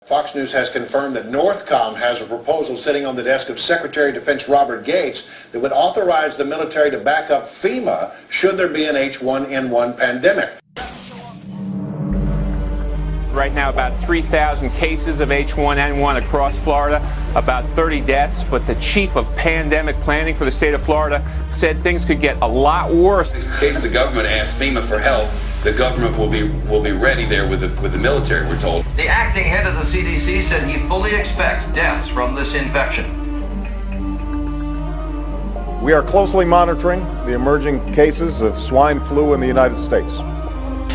Fox News has confirmed that Northcom has a proposal sitting on the desk of Secretary of Defense Robert Gates that would authorize the military to back up FEMA should there be an H1N1 pandemic. Right now, about 3,000 cases of H1N1 across Florida, about 30 deaths. But the chief of pandemic planning for the state of Florida said things could get a lot worse. In case the government asks FEMA for help, the government will be ready there with the military, we're told. The acting head of the CDC said he fully expects deaths from this infection. We are closely monitoring the emerging cases of swine flu in the United States.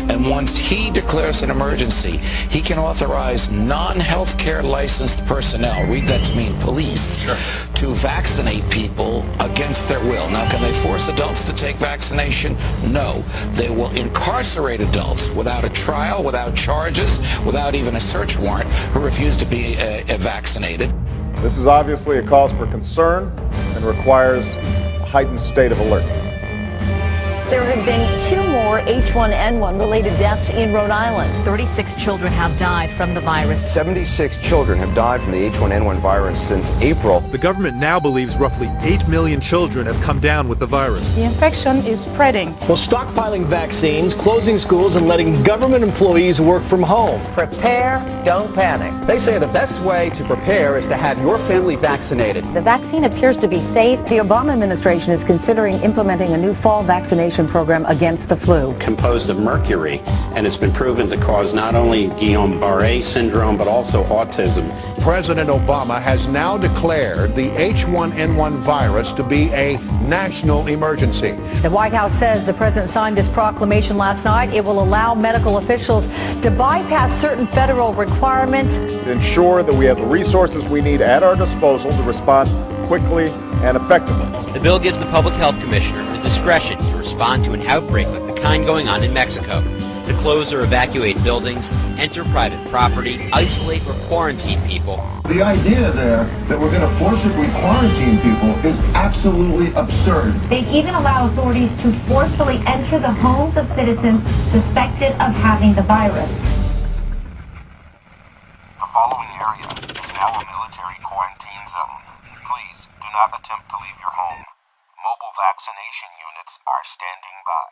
And once he declares an emergency, he can authorize non-healthcare licensed personnel, read that to mean police, to vaccinate people against their will. Now, can they force adults to take vaccination? No. They will incarcerate adults without a trial, without charges, without even a search warrant, who refuse to be vaccinated. This is obviously a cause for concern and requires a heightened state of alert. There have been 2 more H1N1 related deaths in Rhode Island. 36 children have died from the virus. 76 children have died from the H1N1 virus since April. The government now believes roughly 8 million children have come down with the virus. The infection is spreading. Well, stockpiling vaccines, closing schools, and letting government employees work from home. Prepare, don't panic. They say the best way to prepare is to have your family vaccinated. The vaccine appears to be safe. The Obama administration is considering implementing a new fall vaccination program against the flu. Composed of mercury, and it's been proven to cause not only Guillain-Barré syndrome but also autism. President Obama has now declared the H1N1 virus to be a national emergency. The White House says the president signed this proclamation last night. It will allow medical officials to bypass certain federal requirements to ensure that we have the resources we need at our disposal to respond quickly and effectively. The bill gives the Public Health Commissioner the discretion to respond to an outbreak like the kind going on in Mexico, to close or evacuate buildings, enter private property, isolate or quarantine people. The idea there that we're going to forcibly quarantine people is absolutely absurd. They even allow authorities to forcefully enter the homes of citizens suspected of having the virus. The following area is now a military quarantine zone. Please do not attempt to leave your home. Mobile vaccination units are standing by.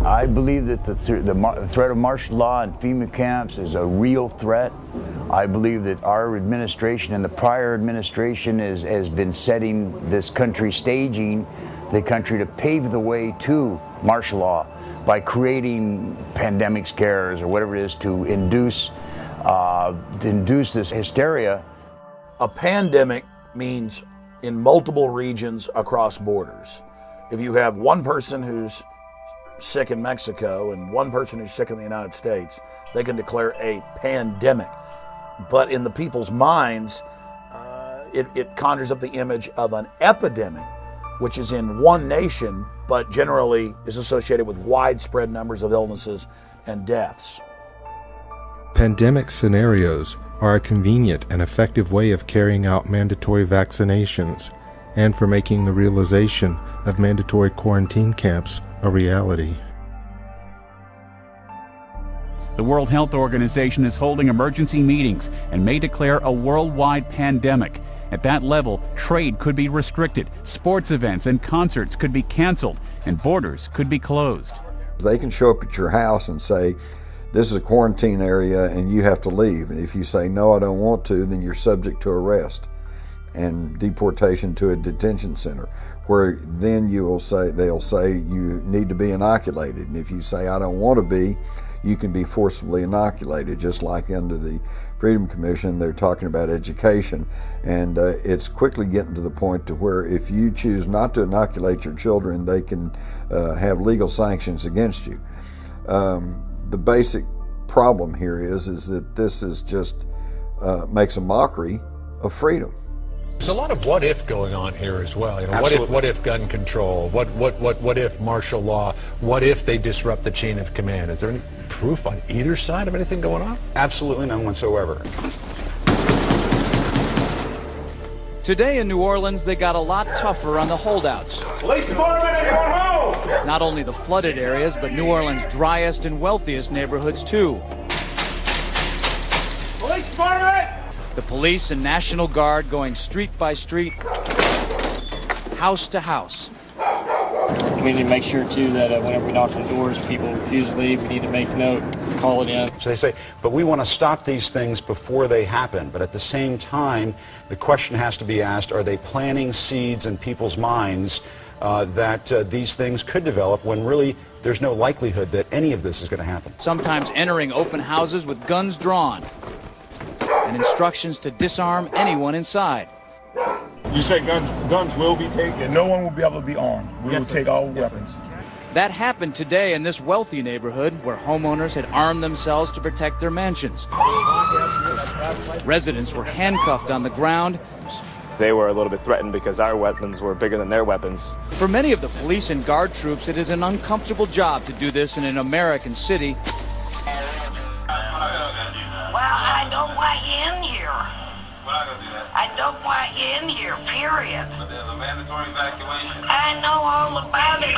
I believe that the threat of martial law and FEMA camps is a real threat. I believe that our administration and the prior administration has been setting this country, staging the country to pave the way to martial law by creating pandemic scares or whatever it is to induce this hysteria. A pandemic means in multiple regions across borders. If you have one person who's sick in Mexico and one person who's sick in the United States, they can declare a pandemic. But in the people's minds, it conjures up the image of an epidemic, which is in one nation, but generally is associated with widespread numbers of illnesses and deaths. Pandemic scenarios are a convenient and effective way of carrying out mandatory vaccinations and for making the realization of mandatory quarantine camps a reality. The World Health Organization is holding emergency meetings and may declare a worldwide pandemic. At that level, trade could be restricted, sports events and concerts could be canceled, and borders could be closed. They can show up at your house and say, this is a quarantine area and you have to leave. And if you say, no, I don't want to, then you're subject to arrest and deportation to a detention center, where then they'll say you need to be inoculated. And if you say, I don't want to be, you can be forcibly inoculated, just like under the Freedom Commission, they're talking about education. And it's quickly getting to the point to where if you choose not to inoculate your children, they can have legal sanctions against you. The basic problem here is that this is just makes a mockery of freedom. There's a lot of what if going on here as well. You know, what if gun control? What if martial law? What if they disrupt the chain of command? Is there any proof on either side of anything going on? Absolutely none whatsoever. Today in New Orleans, they got a lot tougher on the holdouts. Police department, anyone home? Not only the flooded areas, but New Orleans' driest and wealthiest neighborhoods too. Police department! The police and National Guard going street by street, house to house. We need to make sure, too, that whenever we knock on doors, people refuse to leave. We need to make note, call it in. So they say, but we want to stop these things before they happen. But at the same time, the question has to be asked, are they planting seeds in people's minds that these things could develop when really there's no likelihood that any of this is going to happen? Sometimes entering open houses with guns drawn and instructions to disarm anyone inside. You say guns will be taken? No one will be able to be armed. We will take all weapons. That happened today in this wealthy neighborhood where homeowners had armed themselves to protect their mansions. Residents were handcuffed on the ground. They were a little bit threatened because our weapons were bigger than their weapons. For many of the police and guard troops, it is an uncomfortable job to do this in an American city. Well, I don't want you in here. We're not going to do that. I don't want you in here, period. But there's a mandatory evacuation. I know all about it.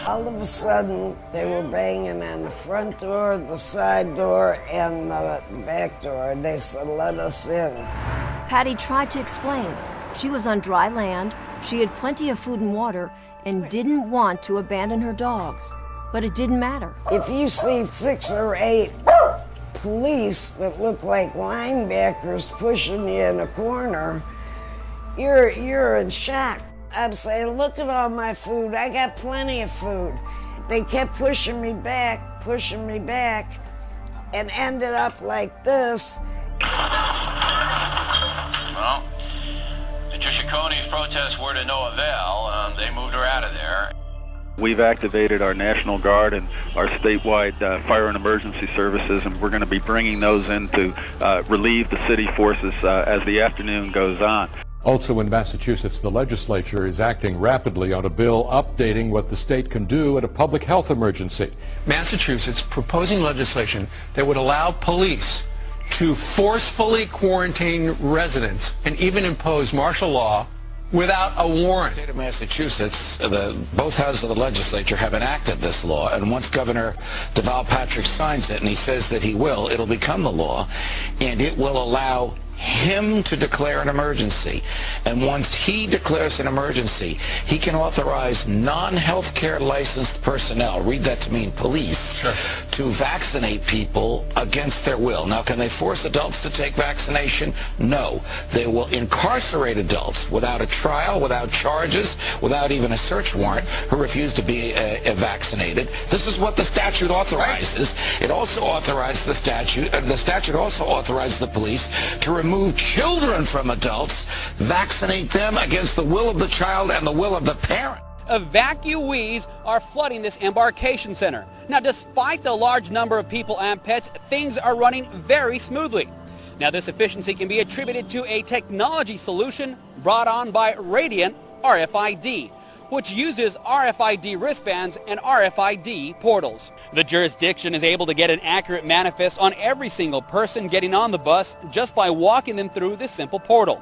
All of a sudden, they were banging on the front door, the side door, and the back door. They said, let us in. Patty tried to explain. She was on dry land, she had plenty of food and water, and didn't want to abandon her dogs. But it didn't matter. If you see 6 or 8 police that look like linebackers pushing you in a corner, you're in shock. I'm saying, look at all my food. I got plenty of food. They kept pushing me back, and ended up like this. Well, Patricia Coney's protests were to no avail. They moved her out of there. We've activated our National Guard and our statewide fire and emergency services, and we're going to be bringing those in to relieve the city forces as the afternoon goes on. Also in Massachusetts, the legislature is acting rapidly on a bill updating what the state can do in a public health emergency. Massachusetts proposing legislation that would allow police to forcefully quarantine residents and even impose martial law without a warrant. The state of Massachusetts, both houses of the legislature have enacted this law, and once Governor Deval Patrick signs it, and he says that he will, it'll become the law, and it will allow him to declare an emergency. And once he declares an emergency, he can authorize non-healthcare licensed personnel, read that to mean police, sure, to vaccinate people against their will. Now, can they force adults to take vaccination? No. They will incarcerate adults without a trial, without charges, without even a search warrant, who refuse to be vaccinated. This is what the statute authorizes. It also authorizes the statute also authorizes the police to remove children from adults, vaccinate them against the will of the child and the will of the parent. Evacuees are flooding this embarkation center. Now, despite the large number of people and pets, things are running very smoothly. Now, this efficiency can be attributed to a technology solution brought on by Radiant RFID, which uses RFID wristbands and RFID portals. The jurisdiction is able to get an accurate manifest on every single person getting on the bus just by walking them through this simple portal.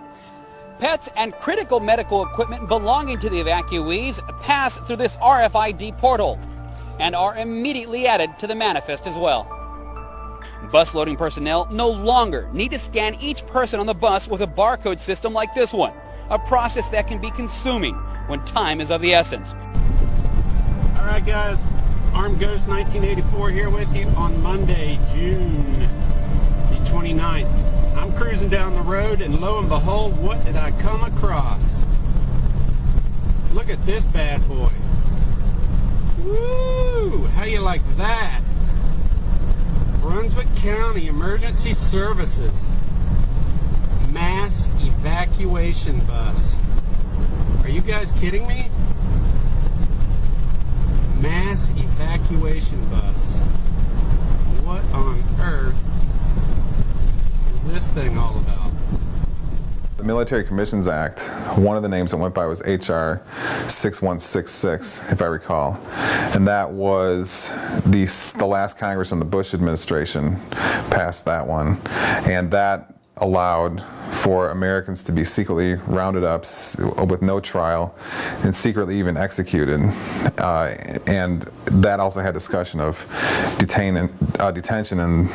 Pets and critical medical equipment belonging to the evacuees pass through this RFID portal and are immediately added to the manifest as well. Bus loading personnel no longer need to scan each person on the bus with a barcode system like this one, a process that can be consuming when time is of the essence. All right, guys, Armed Ghost 1984 here with you on Monday, June the 29th. I'm cruising down the road, and lo and behold, what did I come across? Look at this bad boy. Woo! How you like that? Brunswick County Emergency Services Mass Evacuation Bus. Are you guys kidding me? Mass evacuation bus. What on earth is this thing all about? The Military Commissions Act, one of the names that went by was HR 6166, if I recall. And that was the last Congress in the Bush administration passed that one. And that allowed for Americans to be secretly rounded up with no trial and secretly even executed. And that also had discussion of detention and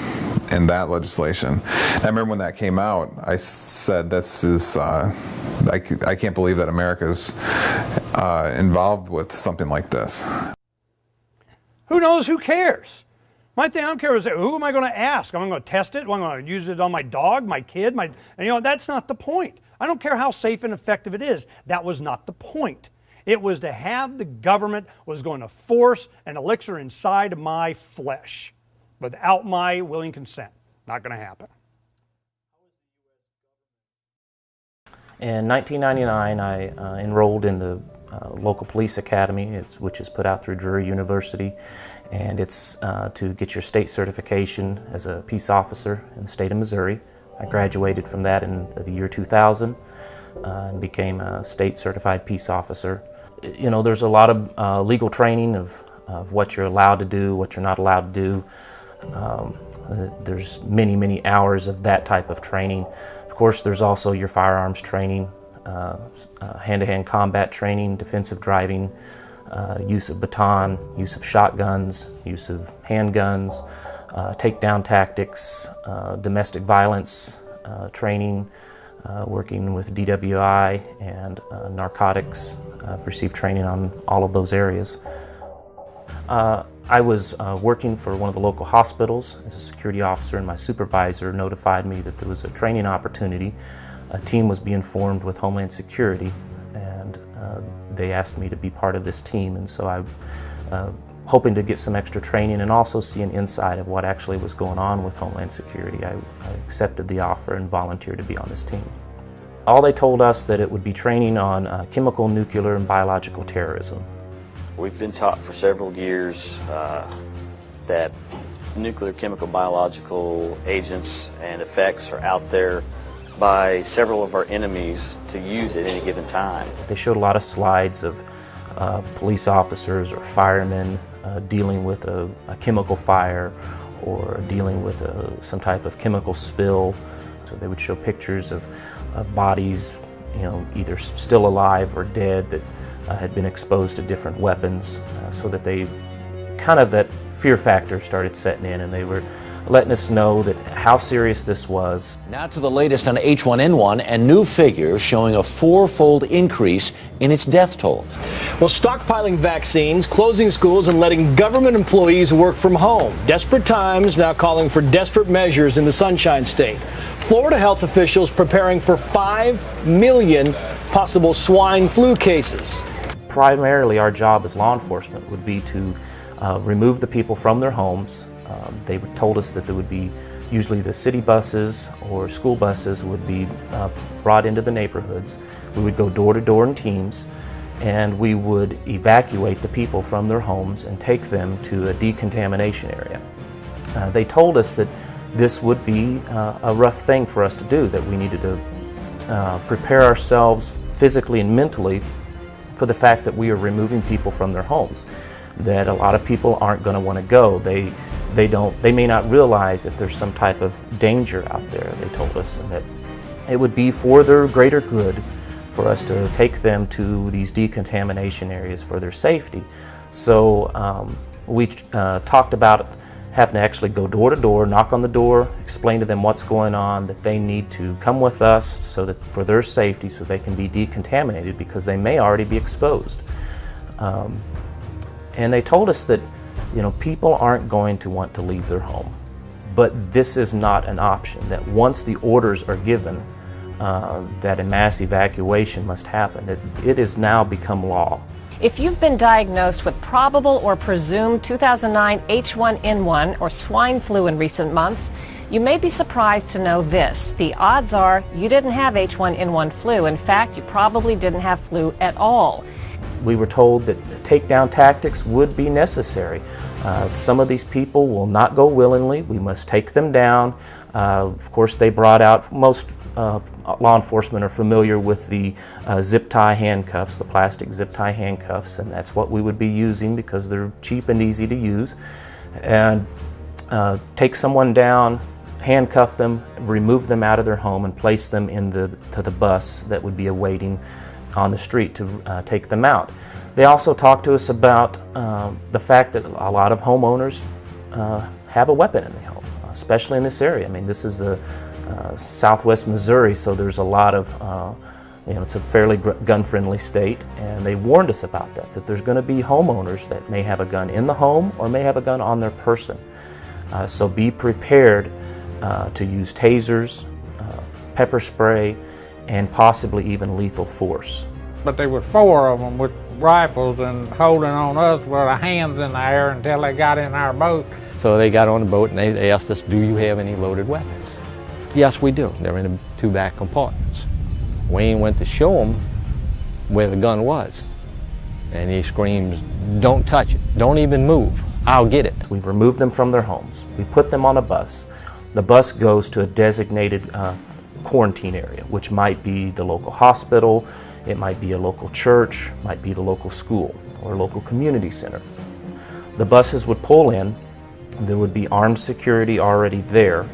in that legislation. And I remember when that came out, I said, this is, I can't believe that America's involved with something like this. Who knows? Who cares? My thing I don't care is who am I going to ask? Am I going to test it? Am I going to use it on my dog, my kid? And that's not the point. I don't care how safe and effective it is. That was not the point. It was to have the government was going to force an elixir inside of my flesh without my willing consent. Not going to happen. In 1999, I enrolled in the local police academy, which is put out through Drury University, and it's to get your state certification as a peace officer in the state of Missouri. I graduated from that in the year 2000 and became a state certified peace officer. You know, there's a lot of legal training of what you're allowed to do, what you're not allowed to do. There's many, many hours of that type of training. Of course, there's also your firearms training, hand-to-hand combat training, defensive driving, use of baton, use of shotguns, use of handguns, takedown tactics, domestic violence training, working with DWI and narcotics. I've received training on all of those areas. I was working for one of the local hospitals as a security officer, and my supervisor notified me that there was a training opportunity. A team was being formed with Homeland Security, and they asked me to be part of this team, and so I hoping to get some extra training and also see an insight of what actually was going on with Homeland Security. I accepted the offer and volunteered to be on this team. All they told us that it would be training on chemical, nuclear, and biological terrorism. We've been taught for several years that nuclear, chemical, biological agents and effects are out there by several of our enemies to use at any given time. They showed a lot of slides of police officers or firemen dealing with a chemical fire or dealing with some type of chemical spill. So they would show pictures of bodies, you know, either still alive or dead that had been exposed to different weapons, so that that fear factor started setting in, and they were letting us know that how serious this was. Now to the latest on H1N1 and new figures showing a four-fold increase in its death toll. Well, stockpiling vaccines, closing schools, and letting government employees work from home. Desperate times now calling for desperate measures in the Sunshine State. Florida health officials preparing for 5 million possible swine flu cases. Primarily, our job as law enforcement would be to remove the people from their homes. They told us that there would be usually the city buses or school buses would be brought into the neighborhoods. We would go door to door in teams, and we would evacuate the people from their homes and take them to a decontamination area. They told us that this would be a rough thing for us to do, that we needed to prepare ourselves physically and mentally for the fact that we are removing people from their homes, that a lot of people aren't going to want to go. They may not realize that there's some type of danger out there, they told us, and that it would be for their greater good for us to take them to these decontamination areas for their safety. So we talked about having to actually go door to door, knock on the door, explain to them what's going on, that they need to come with us so that for their safety, so they can be decontaminated because they may already be exposed. And they told us that, you know, people aren't going to want to leave their home, but this is not an option, that once the orders are given that a mass evacuation must happen, it has now become law. If you've been diagnosed with probable or presumed 2009 H1N1 or swine flu in recent months, you may be surprised to know this. The odds are you didn't have H1N1 flu. In fact, you probably didn't have flu at all. We were told that takedown tactics would be necessary. Some of these people will not go willingly. We must take them down. Of course, they brought out, most law enforcement are familiar with the zip tie handcuffs, the plastic zip tie handcuffs, and that's what we would be using because they're cheap and easy to use. And take someone down, handcuff them, remove them out of their home, and place them to the bus that would be awaiting on the street to take them out. They also talked to us about the fact that a lot of homeowners have a weapon in the home. especially in this area. I mean, this is southwest Missouri, so there's a lot of, it's a fairly gun-friendly state, and they warned us about that there's going to be homeowners that may have a gun in the home or may have a gun on their person. So be prepared to use tasers, pepper spray, and possibly even lethal force. But there were 4 of them with rifles and holding on us with our hands in the air until they got in our boat. So they got on the boat and they asked us, do you have any loaded weapons? Yes, we do. They're in the 2 back compartments. Wayne went to show him where the gun was. And he screams, don't touch it, don't even move, I'll get it. We've removed them from their homes. We put them on a bus. The bus goes to a designated quarantine area, which might be the local hospital, it might be a local church, might be the local school or local community center. The buses would pull in, there would be armed security already there.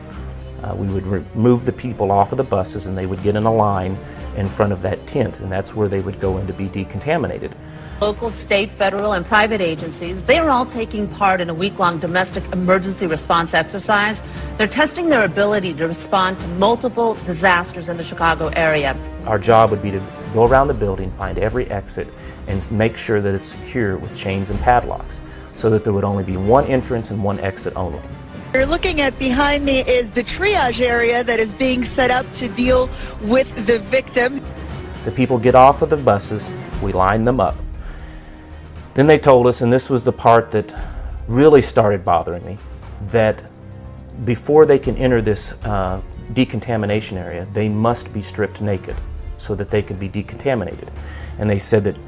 We would remove the people off of the buses and they would get in a line in front of that tent, and that's where they would go in to be decontaminated. Local, state, federal, and private agencies, they are all taking part in a week-long domestic emergency response exercise. They're testing their ability to respond to multiple disasters in the Chicago area. Our job would be to go around the building, find every exit, and make sure that it's secure with chains and padlocks, so that there would only be one entrance and one exit only. You're looking at behind me is the triage area that is being set up to deal with the victims. The people get off of the buses, we line them up. Then they told us, and this was the part that really started bothering me, that before they can enter this decontamination area, they must be stripped naked so that they could be decontaminated. And they said that,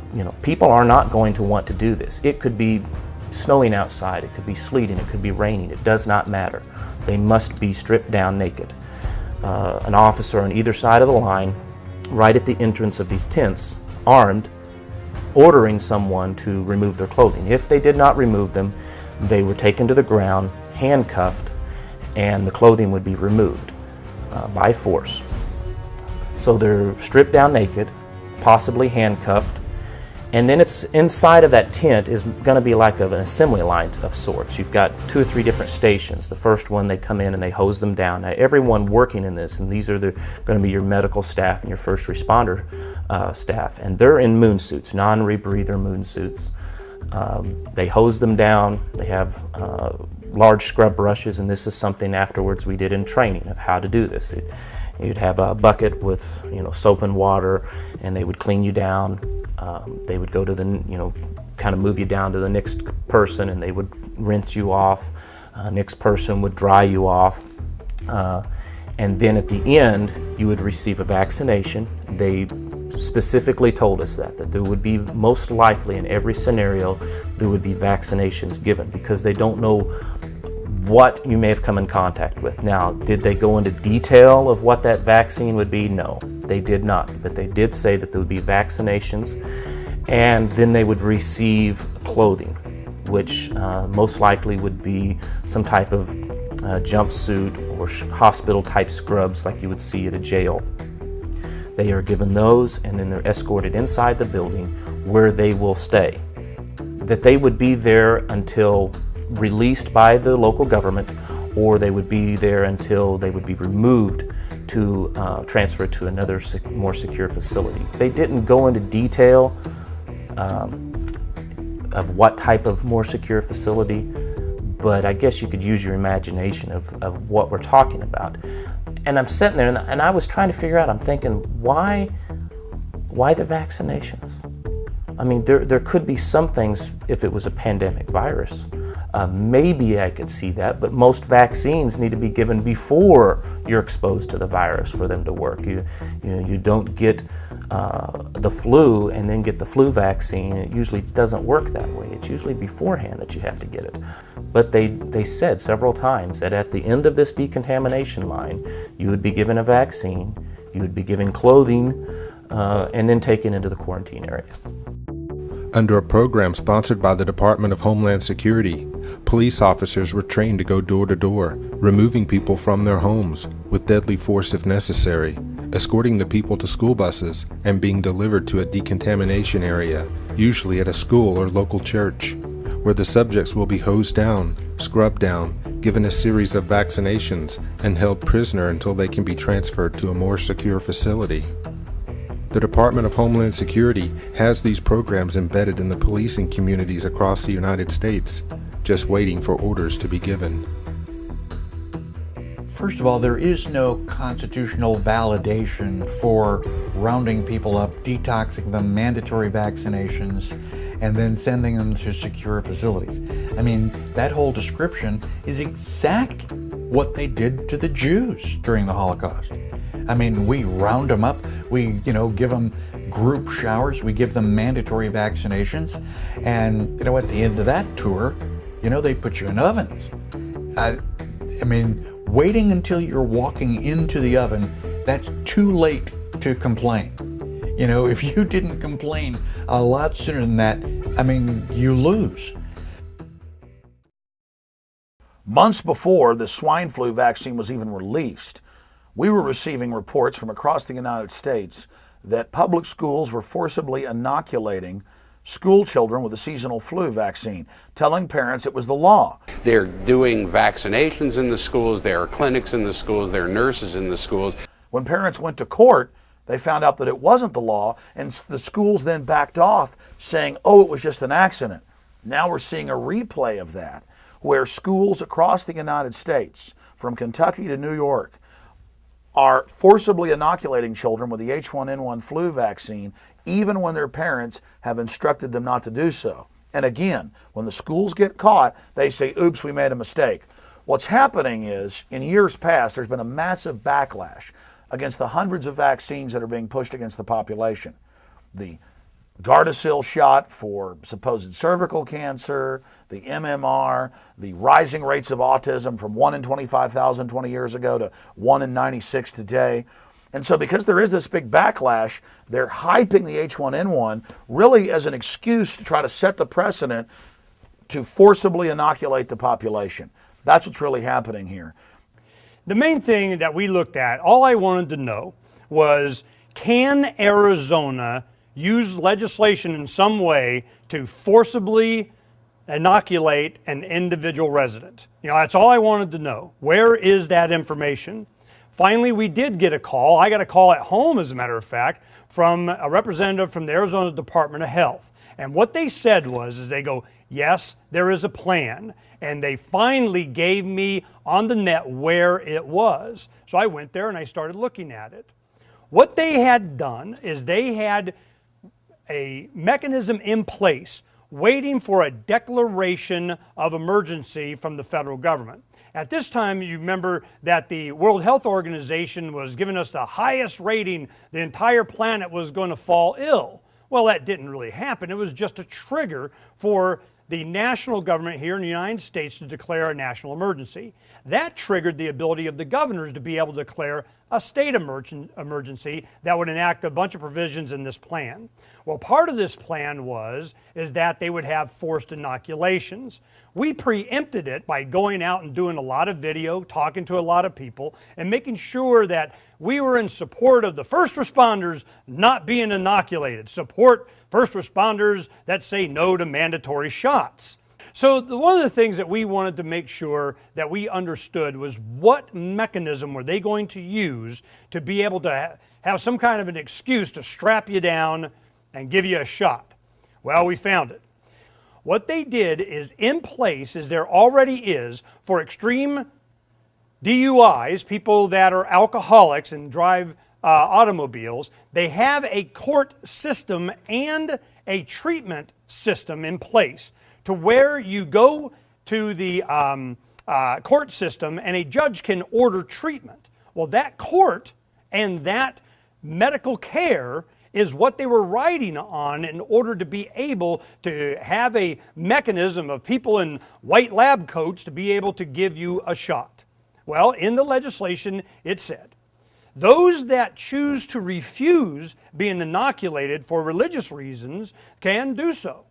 people are not going to want to do this. It could be snowing outside, it could be sleeting, it could be raining, it does not matter. They must be stripped down naked. An officer on either side of the line, right at the entrance of these tents, armed, ordering someone to remove their clothing. If they did not remove them, they were taken to the ground, handcuffed, and the clothing would be removed by force. So they're stripped down naked, possibly handcuffed, and then it's inside of that tent is going to be like an assembly line of sorts. You've got 2 or 3 different stations. The first one, they come in and they hose them down. Now, everyone working in this, and these are going to be your medical staff and your first responder staff, and they're in moon suits, non-rebreather moon suits. They hose them down. They have large scrub brushes, and this is something afterwards we did in training of how to do this. You'd have a bucket with soap and water, and they would clean you down. They would go to the kind of move you down to the next person, and they would rinse you off. Next person would dry you off, and then at the end you would receive a vaccination. They specifically told us that there would be, most likely in every scenario, there would be vaccinations given, because they don't know what you may have come in contact with. Now, did they go into detail of what that vaccine would be? No, they did not. But they did say that there would be vaccinations, and then they would receive clothing, which most likely would be some type of jumpsuit or hospital-type scrubs like you would see at a jail. They are given those, and then they're escorted inside the building where they will stay. That they would be there until released by the local government, or they would be there until they would be removed to transfer to another more secure facility. They didn't go into detail of what type of more secure facility, but I guess you could use your imagination of what we're talking about. And I'm sitting there and I was trying to figure out, I'm thinking, why the vaccinations? I mean, there could be some things if it was a pandemic virus. Maybe I could see that, but most vaccines need to be given before you're exposed to the virus for them to work. You don't get the flu and then get the flu vaccine. It usually doesn't work that way. It's usually beforehand that you have to get it. But they said several times that at the end of this decontamination line, you would be given a vaccine, you would be given clothing, and then taken into the quarantine area. Under a program sponsored by the Department of Homeland Security, police officers were trained to go door to door, removing people from their homes with deadly force if necessary, escorting the people to school buses, and being delivered to a decontamination area, usually at a school or local church, where the subjects will be hosed down, scrubbed down, given a series of vaccinations, and held prisoner until they can be transferred to a more secure facility. The Department of Homeland Security has these programs embedded in the policing communities across the United States, just waiting for orders to be given. First of all, there is no constitutional validation for rounding people up, detoxing them, mandatory vaccinations, and then sending them to secure facilities. I mean, that whole description is exactly what they did to the Jews during the Holocaust. I mean, we round them up, we, give them group showers, we give them mandatory vaccinations, and, at the end of that tour, they put you in ovens. I mean, waiting until you're walking into the oven, that's too late to complain. If you didn't complain a lot sooner than that, I mean, you lose. Months before the swine flu vaccine was even released, we were receiving reports from across the United States that public schools were forcibly inoculating school children with a seasonal flu vaccine, telling parents it was the law. They're doing vaccinations in the schools, there are clinics in the schools, there are nurses in the schools. When parents went to court, they found out that it wasn't the law, and the schools then backed off saying, oh, it was just an accident. Now we're seeing a replay of that, where schools across the United States, from Kentucky to New York, are forcibly inoculating children with the H1N1 flu vaccine, even when their parents have instructed them not to do so. And again, when the schools get caught, they say, oops, we made a mistake. What's happening is, in years past, there's been a massive backlash against the hundreds of vaccines that are being pushed against the population. The Gardasil shot for supposed cervical cancer, the MMR, the rising rates of autism from 1 in 25,000 20 years ago to 1 in 96 today. And so because there is this big backlash, they're hyping the H1N1 really as an excuse to try to set the precedent to forcibly inoculate the population. That's what's really happening here. The main thing that we looked at, all I wanted to know was, can Arizona use legislation in some way to forcibly inoculate an individual resident? That's all I wanted to know. Where is that information? Finally, we did get a call. I got a call at home, as a matter of fact, from a representative from the Arizona Department of Health. And what they said was, they go, yes, there is a plan. And they finally gave me on the net where it was. So I went there and I started looking at it. What they had done is they had a mechanism in place waiting for a declaration of emergency from the federal government. At this time, you remember that the World Health Organization was giving us the highest rating. The entire planet was going to fall ill. Well, that didn't really happen. It was just a trigger for the national government here in the United States to declare a national emergency. That triggered the ability of the governors to be able to declare a state emergency that would enact a bunch of provisions in this plan. Well, part of this plan is that they would have forced inoculations. We preempted it by going out and doing a lot of video, talking to a lot of people, and making sure that we were in support of the first responders not being inoculated, support first responders that say no to mandatory shots. So one of the things that we wanted to make sure that we understood was, what mechanism were they going to use to be able to have some kind of an excuse to strap you down and give you a shot? Well, we found it. What they did is, in place, as there already is for extreme DUIs, people that are alcoholics and drive automobiles, they have a court system and a treatment system in place, to where you go to the court system and a judge can order treatment. Well, that court and that medical care is what they were riding on in order to be able to have a mechanism of people in white lab coats to be able to give you a shot. Well, in the legislation, it said, those that choose to refuse being inoculated for religious reasons can do so,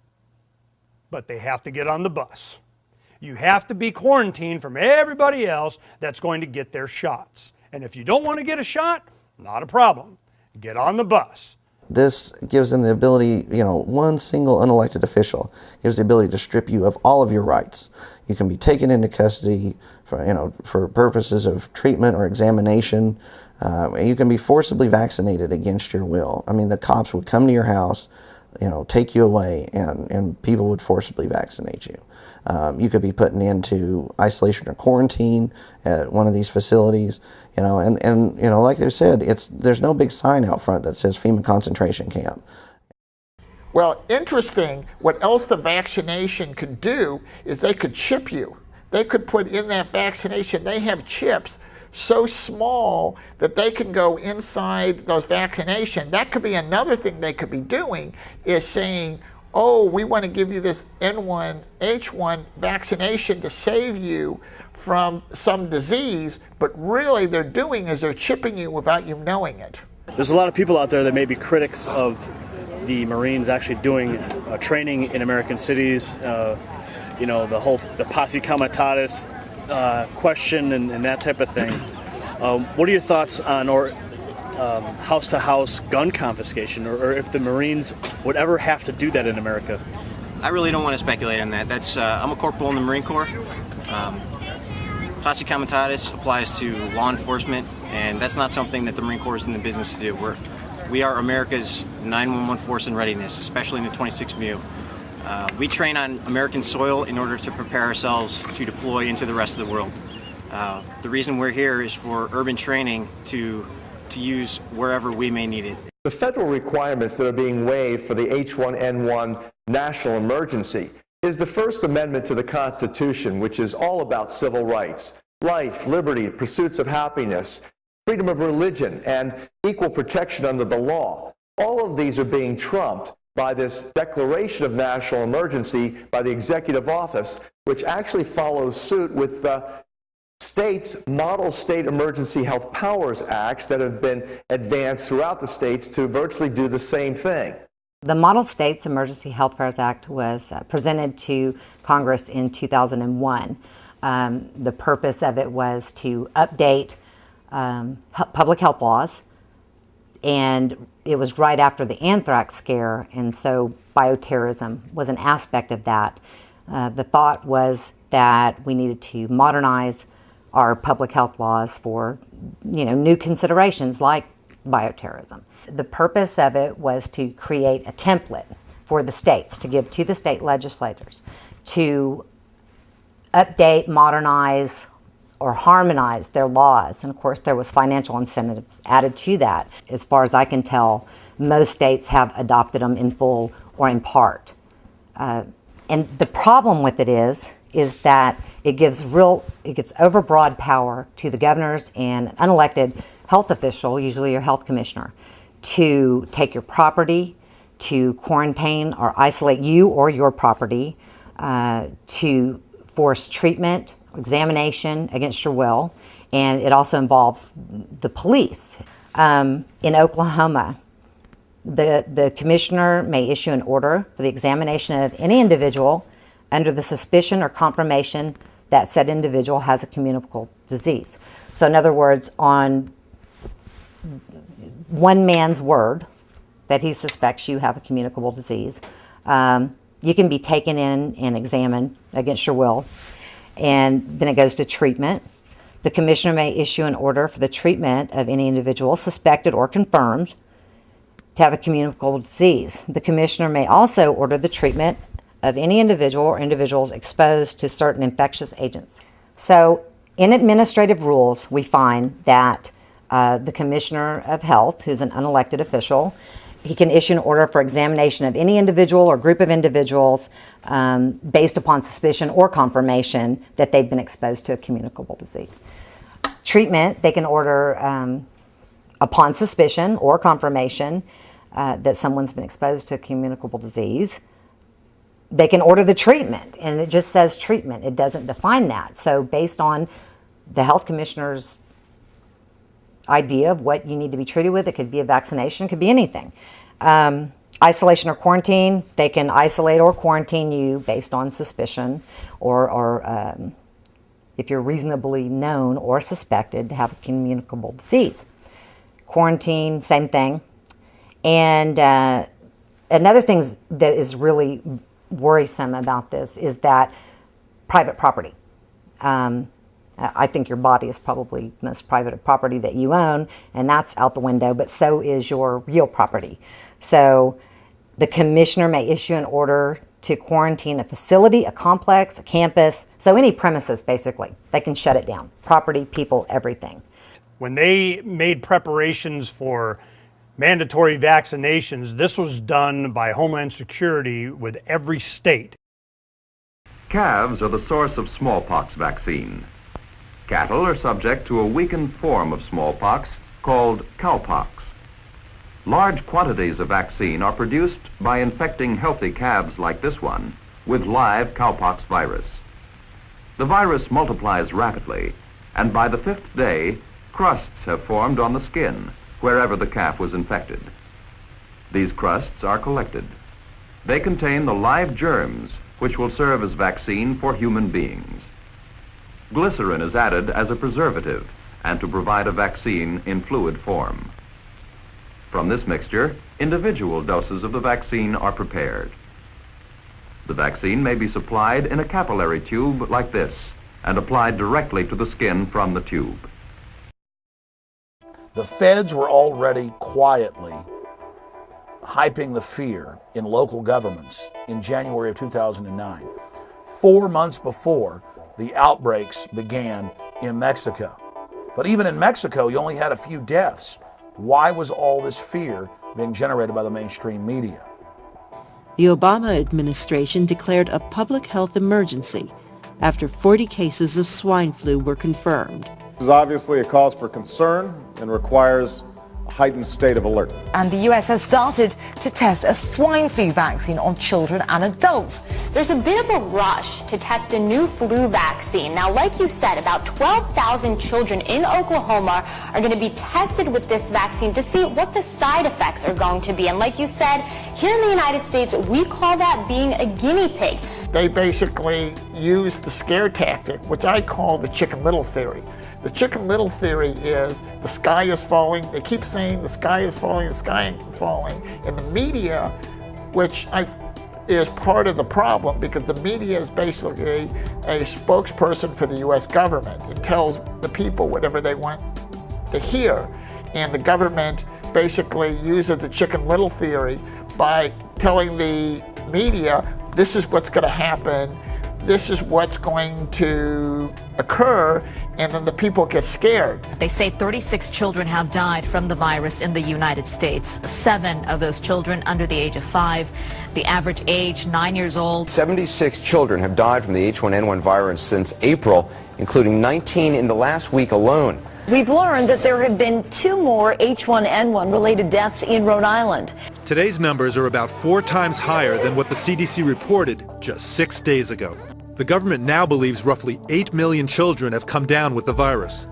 but they have to get on the bus. You have to be quarantined from everybody else that's going to get their shots. And if you don't want to get a shot, not a problem. Get on the bus. this gives them the ability, one single unelected official gives the ability to strip you of all of your rights. You can be taken into custody for purposes of treatment or examination. You can be forcibly vaccinated against your will. I mean, the cops would come to your house, take you away, and people would forcibly vaccinate you. You could be put into isolation or quarantine at one of these facilities, and like they said, there's no big sign out front that says FEMA concentration camp. Well, interesting, what else the vaccination could do is they could chip you. They could put in that vaccination, they have chips so small that they can go inside those vaccinations. That could be another thing they could be doing, is saying, oh, we want to give you this N1H1 vaccination to save you from some disease, but really they're doing is they're chipping you without you knowing it. There's a lot of people out there that may be critics of the Marines actually doing training in American cities, the posse comitatus question and that type of thing. What are your thoughts on house-to-house gun confiscation, or if the Marines would ever have to do that in America? I really don't want to speculate on that. That's I'm a corporal in the Marine Corps. Posse comitatus applies to law enforcement, and that's not something that the Marine Corps is in the business to do. We are America's 911 force in readiness, especially in the 26th MU. We train on American soil in order to prepare ourselves to deploy into the rest of the world. The reason we're here is for urban training to use wherever we may need it. The federal requirements that are being waived for the H1N1 national emergency is the First Amendment to the Constitution, which is all about civil rights, life, liberty, pursuits of happiness, freedom of religion, and equal protection under the law. All of these are being trumped by this declaration of national emergency by the executive office, which actually follows suit with states' model state emergency health powers acts that have been advanced throughout the states to virtually do the same thing. The Model States Emergency Health Powers Act was presented to Congress in 2001. The purpose of it was to update public health laws, and it was right after the anthrax scare, and so bioterrorism was an aspect of that. The thought was that we needed to modernize our public health laws for new considerations like bioterrorism. The purpose of it was to create a template for the states to give to the state legislators to update, modernize, or harmonize their laws. And of course there was financial incentives added to that. As far as I can tell, most states have adopted them in full or in part. And the problem with it is that it gives overbroad power to the governors and an unelected health official, usually your health commissioner, to take your property, to quarantine or isolate you or your property, to force treatment, examination against your will, and it also involves the police. In Oklahoma, the commissioner may issue an order for the examination of any individual under the suspicion or confirmation that said individual has a communicable disease. So in other words, on one man's word that he suspects you have a communicable disease, you can be taken in and examined against your will, and then it goes to treatment. The commissioner may issue an order for the treatment of any individual suspected or confirmed to have a communicable disease. The commissioner may also order the treatment of any individual or individuals exposed to certain infectious agents. So in administrative rules, we find that the Commissioner of Health, who's an unelected official, he can issue an order for examination of any individual or group of individuals based upon suspicion or confirmation that they've been exposed to a communicable disease. Treatment, they can order upon suspicion or confirmation that someone's been exposed to a communicable disease. They can order the treatment, and it just says treatment. It doesn't define that. So based on the health commissioner's idea of what you need to be treated with, it could be a vaccination, it could be anything. Isolation or quarantine, they can isolate or quarantine you based on suspicion or if you're reasonably known or suspected to have a communicable disease. Quarantine, same thing. And another thing that is really worrisome about this is that private property. I think your body is probably the most private property that you own, and that's out the window, but so is your real property. So the commissioner may issue an order to quarantine a facility, a complex, a campus, so any premises basically. They can shut it down. Property, people, everything. When they made preparations for mandatory vaccinations, this was done by Homeland Security with every state. Calves are the source of smallpox vaccine. Cattle are subject to a weakened form of smallpox called cowpox. Large quantities of vaccine are produced by infecting healthy calves like this one with live cowpox virus. The virus multiplies rapidly, and by the 5th day, crusts have formed on the skin wherever the calf was infected. These crusts are collected. They contain the live germs which will serve as vaccine for human beings. Glycerin is added as a preservative and to provide a vaccine in fluid form. From this mixture, individual doses of the vaccine are prepared. The vaccine may be supplied in a capillary tube like this and applied directly to the skin from the tube. The feds were already quietly hyping the fear in local governments in January of 2009, 4 months before the outbreaks began in Mexico. But even in Mexico, you only had a few deaths. Why was all this fear being generated by the mainstream media? The Obama administration declared a public health emergency after 40 cases of swine flu were confirmed. This is obviously a cause for concern and requires a heightened state of alert. And the US has started to test a swine flu vaccine on children and adults. There's a bit of a rush to test a new flu vaccine. Now, like you said, about 12,000 children in Oklahoma are going to be tested with this vaccine to see what the side effects are going to be. And like you said, here in the United States, we call that being a guinea pig. They basically use the scare tactic, which I call the Chicken Little theory. The Chicken Little theory is the sky is falling. They keep saying the sky is falling, the sky is falling. And the media, which is part of the problem, because the media is basically a spokesperson for the US government. It tells the people whatever they want to hear. And the government basically uses the Chicken Little theory by telling the media, this is what's going to happen, this is what's going to occur, and then the people get scared. They say 36 children have died from the virus in the United States. 7 of those children under the age of 5. The average age, 9 years old. 76 children have died from the H1N1 virus since April, including 19 in the last week alone. We've learned that there have been 2 more H1N1 related deaths in Rhode Island. Today's numbers are about 4 times higher than what the CDC reported just 6 days ago. The government now believes roughly 8 million children have come down with the virus.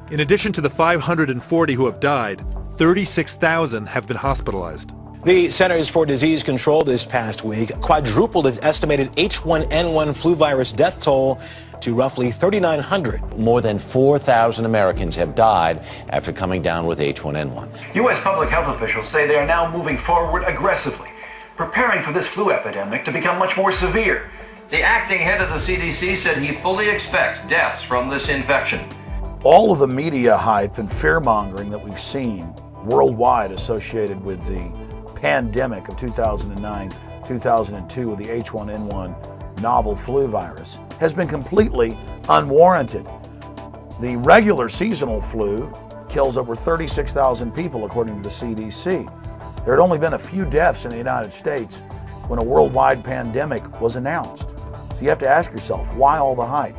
In addition to the 540 who have died, 36,000 have been hospitalized. The Centers for Disease Control this past week quadrupled its estimated H1N1 flu virus death toll to roughly 3,900. More than 4,000 Americans have died after coming down with H1N1. U.S. public health officials say they are now moving forward aggressively, preparing for this flu epidemic to become much more severe. The acting head of the CDC said he fully expects deaths from this infection. All of the media hype and fear-mongering that we've seen worldwide associated with the pandemic of 2009-2002 with the H1N1 novel flu virus has been completely unwarranted. The regular seasonal flu kills over 36,000 people according to the CDC. There had only been a few deaths in the United States when a worldwide pandemic was announced. So you have to ask yourself, why all the hype?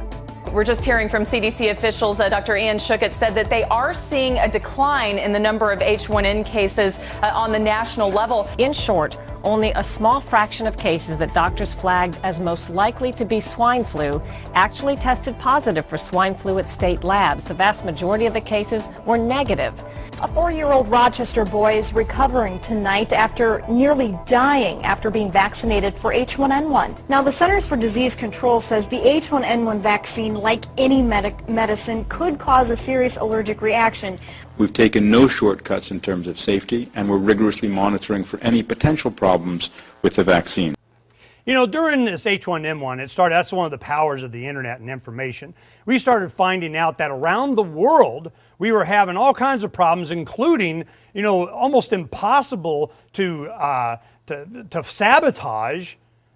We're just hearing from CDC officials. Dr. Ian Schuchat said that they are seeing a decline in the number of H1N cases on the national level. In short, Only a small fraction of cases that doctors flagged as most likely to be swine flu actually tested positive for swine flu at state labs. The vast majority of the cases were negative. A 4-year-old Rochester boy is recovering tonight after nearly dying after being vaccinated for H1N1. Now, the Centers for Disease Control says the H1N1 vaccine, like any medicine, could cause a serious allergic reaction. We've taken no shortcuts in terms of safety, and we're rigorously monitoring for any potential problems with the vaccine. You know, during this H1N1, that's one of the powers of the internet and information. We started finding out that around the world, we were having all kinds of problems, including, you know, almost impossible to sabotage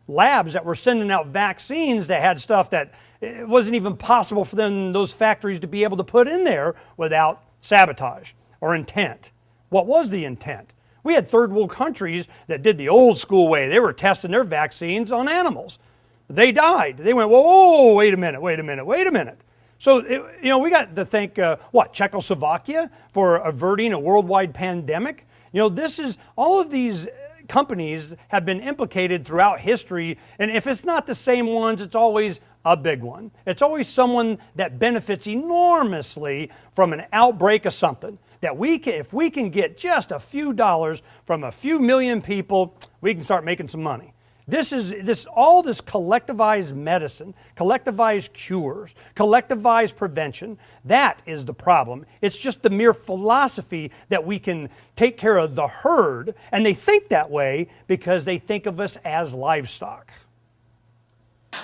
labs that were sending out vaccines that had stuff that it wasn't even possible for those factories to be able to put in there without sabotage or intent. What was the intent? We had third world countries that did the old school way. They were testing their vaccines on animals. They died. They went, whoa, wait a minute. So, you know, we got to think, Czechoslovakia for averting a worldwide pandemic? You know, all of these companies have been implicated throughout history, and if it's not the same ones, it's always a big one. It's always someone that benefits enormously from an outbreak of something. That if we can get just a few dollars from a few million people, we can start making some money. All this collectivized medicine, collectivized cures, collectivized prevention, that is the problem. It's just the mere philosophy that we can take care of the herd, and they think that way because they think of us as livestock.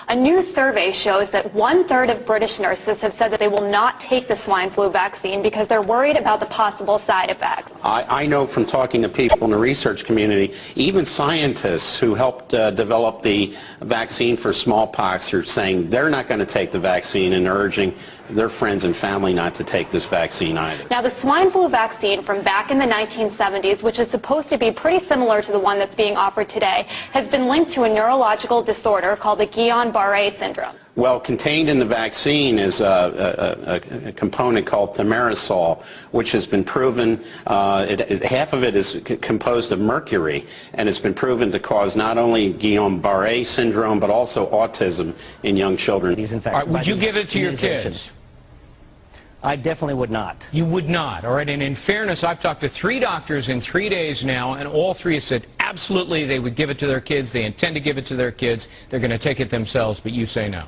A new survey shows that 1/3 of British nurses have said that they will not take the swine flu vaccine because they're worried about the possible side effects. I know from talking to people in the research community, even scientists who helped develop the vaccine for smallpox are saying they're not going to take the vaccine and urging their friends and family not to take this vaccine either. Now, the swine flu vaccine from back in the 1970s, which is supposed to be pretty similar to the one that's being offered today, has been linked to a neurological disorder called the Guillain-Barré syndrome. Well, contained in the vaccine is a component called thimerosal, which has been proven, half of it is composed of mercury, and it's been proven to cause not only Guillain-Barré syndrome, but also autism in young children. All right, would you give it to your kids? I definitely would not. You would not, all right? And in fairness, I've talked to 3 doctors in 3 days now, and all 3 have said absolutely they would give it to their kids. They intend to give it to their kids. They're going to take it themselves, but you say no.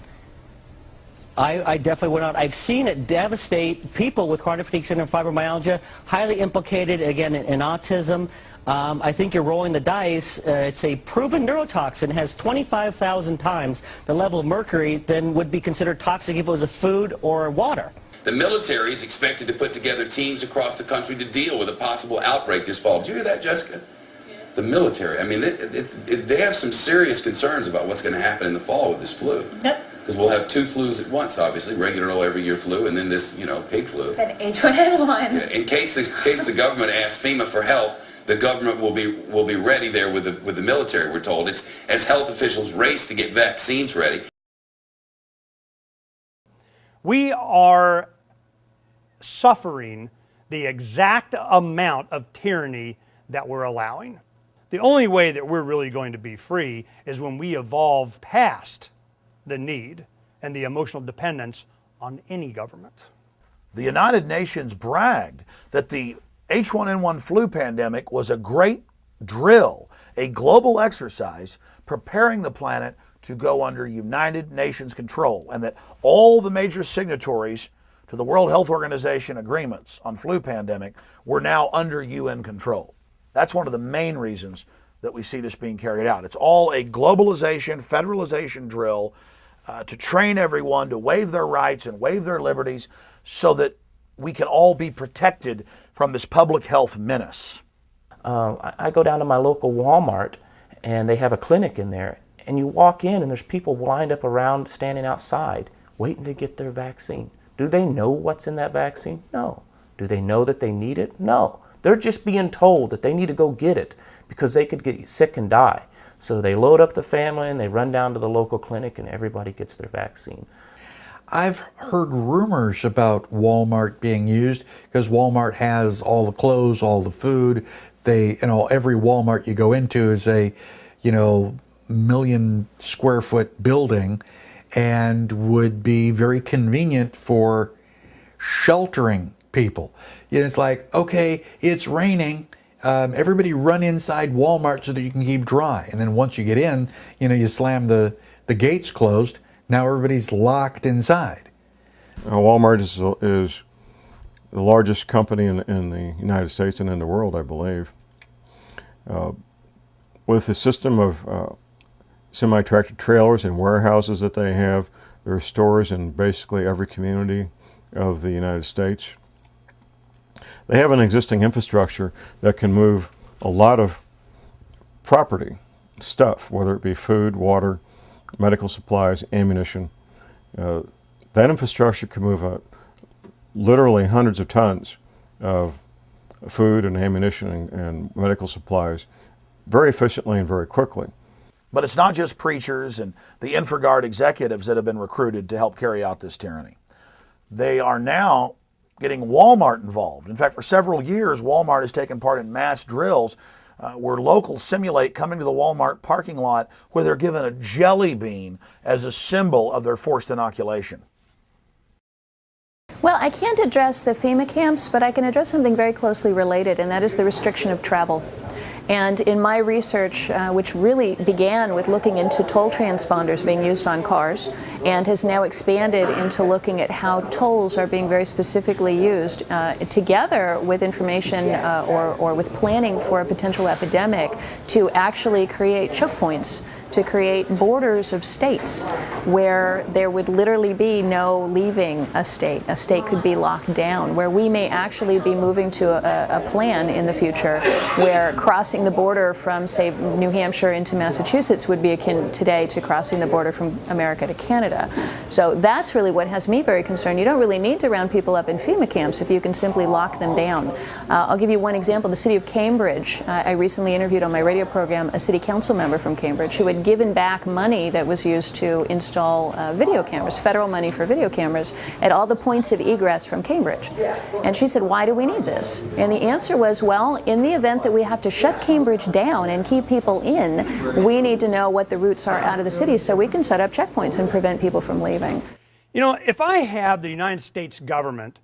I definitely would not. I've seen it devastate people with chronic fatigue syndrome, fibromyalgia, highly implicated, again, in autism. I think you're rolling the dice. It's a proven neurotoxin. It has 25,000 times the level of mercury than would be considered toxic if it was a food or water. The military is expected to put together teams across the country to deal with a possible outbreak this fall. Did you hear that, Jessica? The military. I mean, they have some serious concerns about what's going to happen in the fall with this flu. Yep. Because we'll have 2 flus at once, obviously, regular old every year flu, and then this, you know, pig flu. And H1N1. Yeah, in case the government asks FEMA for help, the government will be ready there with the military. We're told it's as health officials race to get vaccines ready. We are suffering the exact amount of tyranny that we're allowing. The only way that we're really going to be free is when we evolve past the need and the emotional dependence on any government. The United Nations bragged that the H1N1 flu pandemic was a great drill, a global exercise preparing the planet to go under United Nations control, and that all the major signatories to the World Health Organization agreements on flu pandemic were now under UN control. That's one of the main reasons that we see this being carried out. It's all a globalization, federalization drill to train everyone to waive their rights and waive their liberties so that we can all be protected from this public health menace. I go down to my local Walmart and they have a clinic in there, and you walk in and there's people lined up around standing outside waiting to get their vaccine. Do they know what's in that vaccine? No. Do they know that they need it? No. They're just being told that they need to go get it because they could get sick and die. So they load up the family and they run down to the local clinic and everybody gets their vaccine. I've heard rumors about Walmart being used because Walmart has all the clothes, all the food, every Walmart you go into is a, million square foot building, and would be very convenient for sheltering people. It's like, okay, it's raining. Everybody run inside Walmart so that you can keep dry. And then once you get in, you slam the gates closed. Now everybody's locked inside. Walmart is the largest company in the United States and in the world, I believe. With the system of semi-tractor trailers and warehouses that they have, there are stores in basically every community of the United States. They have an existing infrastructure that can move a lot of property, stuff, whether it be food, water, medical supplies, ammunition. That infrastructure can move literally hundreds of tons of food and ammunition and medical supplies very efficiently and very quickly. But it's not just preachers and the InfraGard executives that have been recruited to help carry out this tyranny. They are now getting Walmart involved. In fact, for several years, Walmart has taken part in mass drills where locals simulate coming to the Walmart parking lot where they're given a jelly bean as a symbol of their forced inoculation. Well, I can't address the FEMA camps, but I can address something very closely related, and that is the restriction of travel. And in my research, which really began with looking into toll transponders being used on cars and has now expanded into looking at how tolls are being very specifically used together with information or with planning for a potential epidemic to actually create choke points, to create borders of states where there would literally be no leaving a state. A state could be locked down, where we may actually be moving to a plan in the future where crossing the border from, say, New Hampshire into Massachusetts would be akin today to crossing the border from America to Canada. So that's really what has me very concerned. You don't really need to round people up in FEMA camps if you can simply lock them down. I'll give you one example. The city of Cambridge, I recently interviewed on my radio program a city council member from Cambridge who had given back money that was used to install video cameras, federal money for video cameras, at all the points of egress from Cambridge. And she said, why do we need this? And the answer was, well, in the event that we have to shut Cambridge down and keep people in, we need to know what the routes are out of the city so we can set up checkpoints and prevent people from leaving. You know, if I have the United States government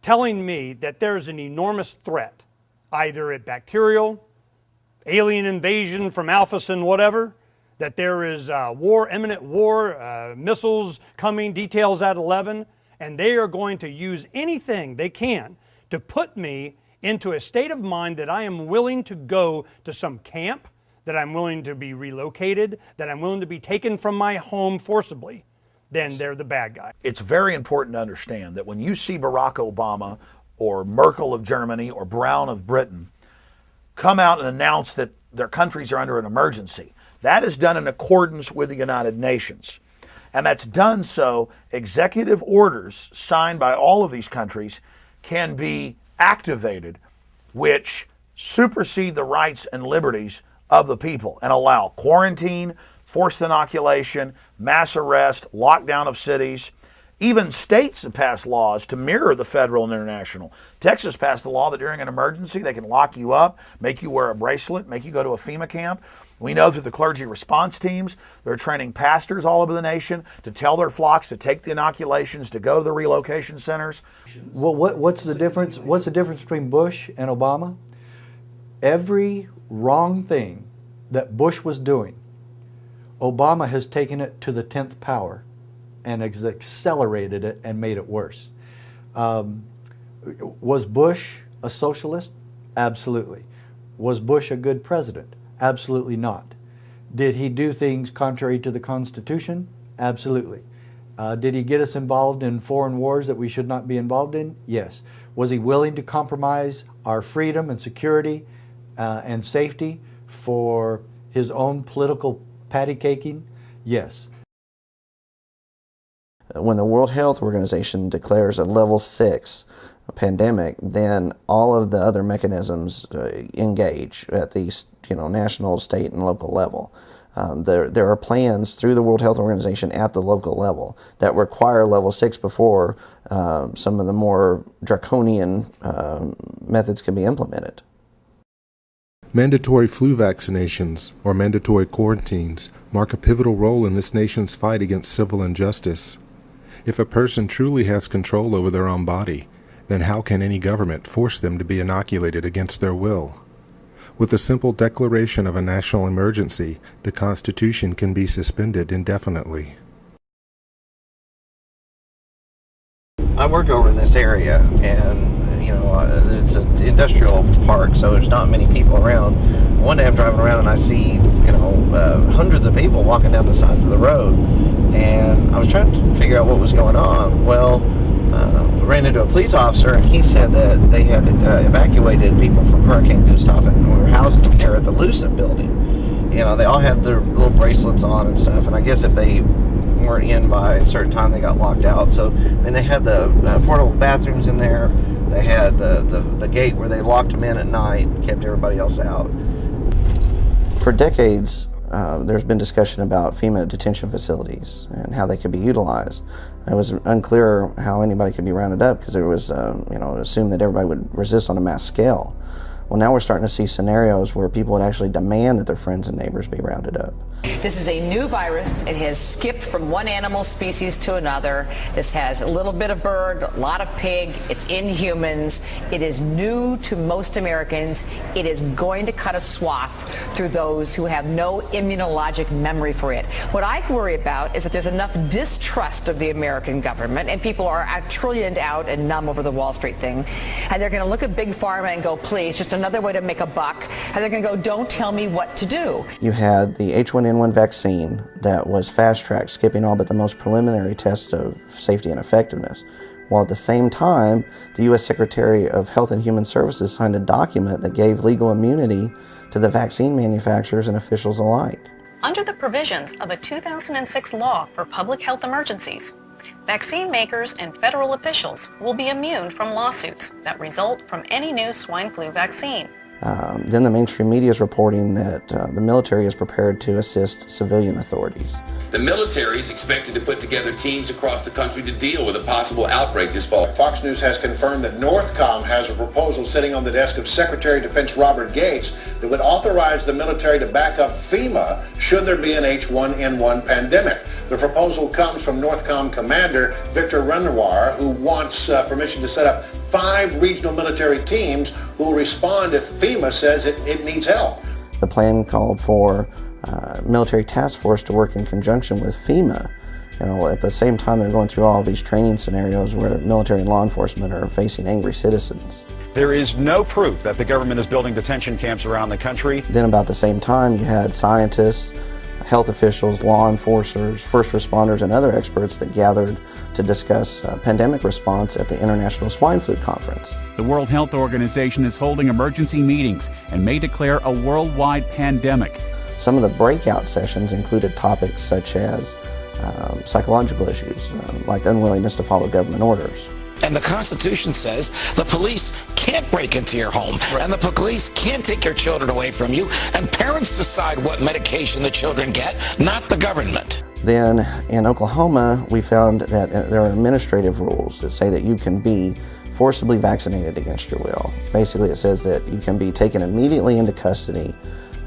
telling me that there's an enormous threat, either a bacterial, alien invasion from Alpha-Sin, whatever, that there is war, imminent war, missiles coming, details at 11, and they are going to use anything they can to put me into a state of mind that I am willing to go to some camp, that I'm willing to be relocated, that I'm willing to be taken from my home forcibly, then they're the bad guy. It's very important to understand that when you see Barack Obama or Merkel of Germany or Brown of Britain come out and announce that their countries are under an emergency, that is done in accordance with the United Nations. And that's done so executive orders signed by all of these countries can be activated, which supersede the rights and liberties of the people and allow quarantine, forced inoculation, mass arrest, lockdown of cities. Even states have passed laws to mirror the federal and international. Texas passed a law that during an emergency they can lock you up, make you wear a bracelet, make you go to a FEMA camp. We know through the clergy response teams, they're training pastors all over the nation to tell their flocks to take the inoculations, to go to the relocation centers. Well, what's the difference? What's the difference between Bush and Obama? Every wrong thing that Bush was doing, Obama has taken it to the 10th power and has accelerated it and made it worse. Was Bush a socialist? Absolutely. Was Bush a good president? Absolutely not. Did he do things contrary to the Constitution? Absolutely. Did he get us involved in foreign wars that we should not be involved in? Yes. Was he willing to compromise our freedom and security and safety for his own political patty caking? Yes. When the World Health Organization declares a level 6 pandemic, then all of the other mechanisms engage at the national, state, and local level. There are plans through the World Health Organization at the local level that require level 6 before some of the more draconian methods can be implemented. Mandatory flu vaccinations, or mandatory quarantines, mark a pivotal role in this nation's fight against civil injustice. If a person truly has control over their own body, then how can any government force them to be inoculated against their will? With the simple declaration of a national emergency, the Constitution can be suspended indefinitely. I work over in this area, and it's an industrial park, so there's not many people around. One day I'm driving around and I see, hundreds of people walking down the sides of the road, and I was trying to figure out what was going on. Well, we ran into a police officer, and he said that they had evacuated people from Hurricane Gustav, and we were housing them here at the Lucent building. They all had their little bracelets on and stuff, and I guess if they weren't in by a certain time, they got locked out. So, they had the portable bathrooms in there. They had the gate where they locked them in at night and kept everybody else out. For decades, there's been discussion about FEMA detention facilities and how they could be utilized. It was unclear how anybody could be rounded up because it was, assumed that everybody would resist on a mass scale. Well, now we're starting to see scenarios where people would actually demand that their friends and neighbors be rounded up. This is a new virus. It has skipped from one animal species to another. This has a little bit of bird, a lot of pig. It's in humans. It is new to most Americans. It is going to cut a swath through those who have no immunologic memory for it. What I worry about is that there's enough distrust of the American government, and people are trillioned out and numb over the Wall Street thing, and they're going to look at Big Pharma and go, please, just another way to make a buck, and they're going to go, don't tell me what to do. You had the H1N1 vaccine that was fast-tracked, skipping all but the most preliminary tests of safety and effectiveness, while at the same time, the U.S. Secretary of Health and Human Services signed a document that gave legal immunity to the vaccine manufacturers and officials alike. Under the provisions of a 2006 law for public health emergencies, vaccine makers and federal officials will be immune from lawsuits that result from any new swine flu vaccine. Then the mainstream media is reporting that the military is prepared to assist civilian authorities. The military is expected to put together teams across the country to deal with a possible outbreak this fall. Fox News has confirmed that Northcom has a proposal sitting on the desk of Secretary of Defense Robert Gates that would authorize the military to back up FEMA should there be an H1N1 pandemic. The proposal comes from Northcom Commander Victor Renoir, who wants permission to set up 5 regional military teams who will respond if FEMA says it needs help. The plan called for military task force to work in conjunction with FEMA. At the same time they're going through all these training scenarios where military and law enforcement are facing angry citizens. There is no proof that the government is building detention camps around the country. Then about the same time you had scientists, health officials, law enforcers, first responders, and other experts that gathered to discuss pandemic response at the International Swine Flu Conference. The World Health Organization is holding emergency meetings and may declare a worldwide pandemic. Some of the breakout sessions included topics such as psychological issues, like unwillingness to follow government orders. And the Constitution says the police can't break into your home, and the police can't take your children away from you, and parents decide what medication the children get, not the government. Then in Oklahoma, we found that there are administrative rules that say that you can be forcibly vaccinated against your will. Basically, it says that you can be taken immediately into custody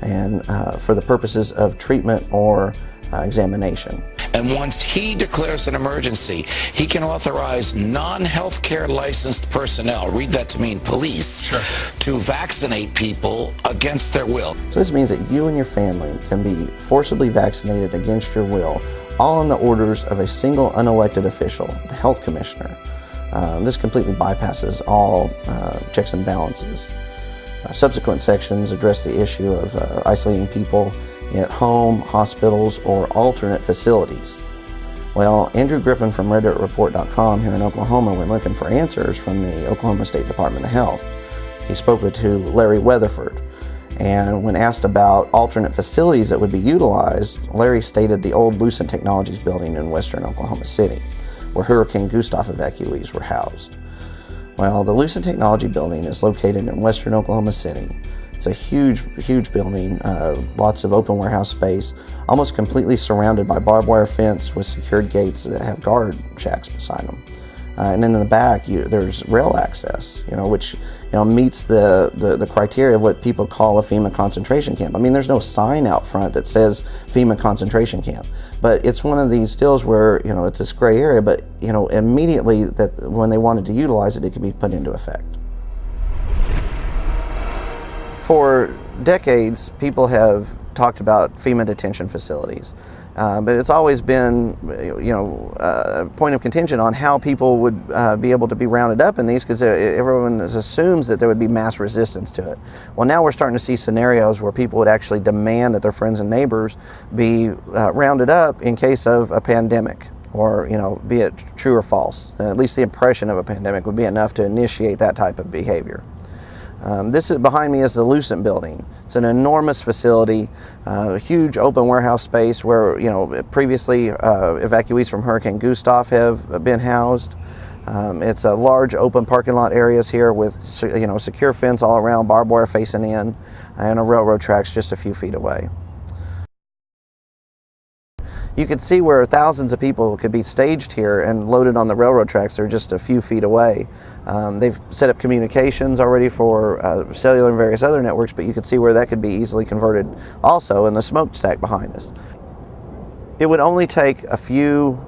and for the purposes of treatment or examination. And once he declares an emergency, he can authorize non-healthcare licensed personnel, read that to mean police, to vaccinate people against their will. So this means that you and your family can be forcibly vaccinated against your will, all on the orders of a single unelected official, the health commissioner. This completely bypasses all checks and balances. Subsequent sections address the issue of isolating people at home, hospitals, or alternate facilities. Well, Andrew Griffin from RedDirtReport.com here in Oklahoma went looking for answers from the Oklahoma State Department of Health. He spoke to Larry Weatherford, and when asked about alternate facilities that would be utilized, Larry stated the old Lucent Technologies building in western Oklahoma City, where Hurricane Gustav evacuees were housed. Well, the Lucent Technology building is located in western Oklahoma City. It's a huge building, lots of open warehouse space, almost completely surrounded by barbed wire fence with secured gates that have guard shacks beside them. And then in the back, there's rail access, which meets the criteria of what people call a FEMA concentration camp. I mean, there's no sign out front that says FEMA concentration camp, but it's one of these deals where it's this gray area. But immediately that when they wanted to utilize it, it could be put into effect. For decades, people have talked about FEMA detention facilities. But it's always been, a point of contention on how people would be able to be rounded up in these, because everyone assumes that there would be mass resistance to it. Well, now we're starting to see scenarios where people would actually demand that their friends and neighbors be rounded up in case of a pandemic, or be it true or false. At least the impression of a pandemic would be enough to initiate that type of behavior. This is behind me is the Lucent building. It's an enormous facility, a huge open warehouse space where previously evacuees from Hurricane Gustav have been housed. It's a large open parking lot areas here with secure fence all around, barbed wire facing in, and a railroad tracks just a few feet away. You could see where thousands of people could be staged here and loaded on the railroad tracks. They're just a few feet away. They've set up communications already for cellular and various other networks, but you could see where that could be easily converted also in the smokestack behind us. It would only take a few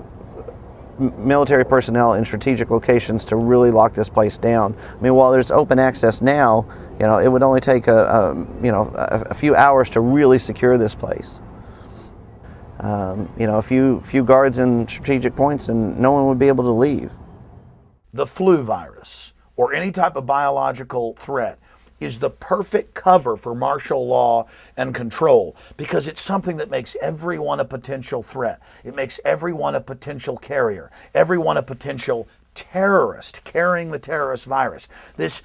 military personnel in strategic locations to really lock this place down. I mean, while there's open access now, it would only take a few hours to really secure this place. A few guards in strategic points and no one would be able to leave. The flu virus, or any type of biological threat, is the perfect cover for martial law and control, because it's something that makes everyone a potential threat. It makes everyone a potential carrier, everyone a potential terrorist carrying the terrorist virus. This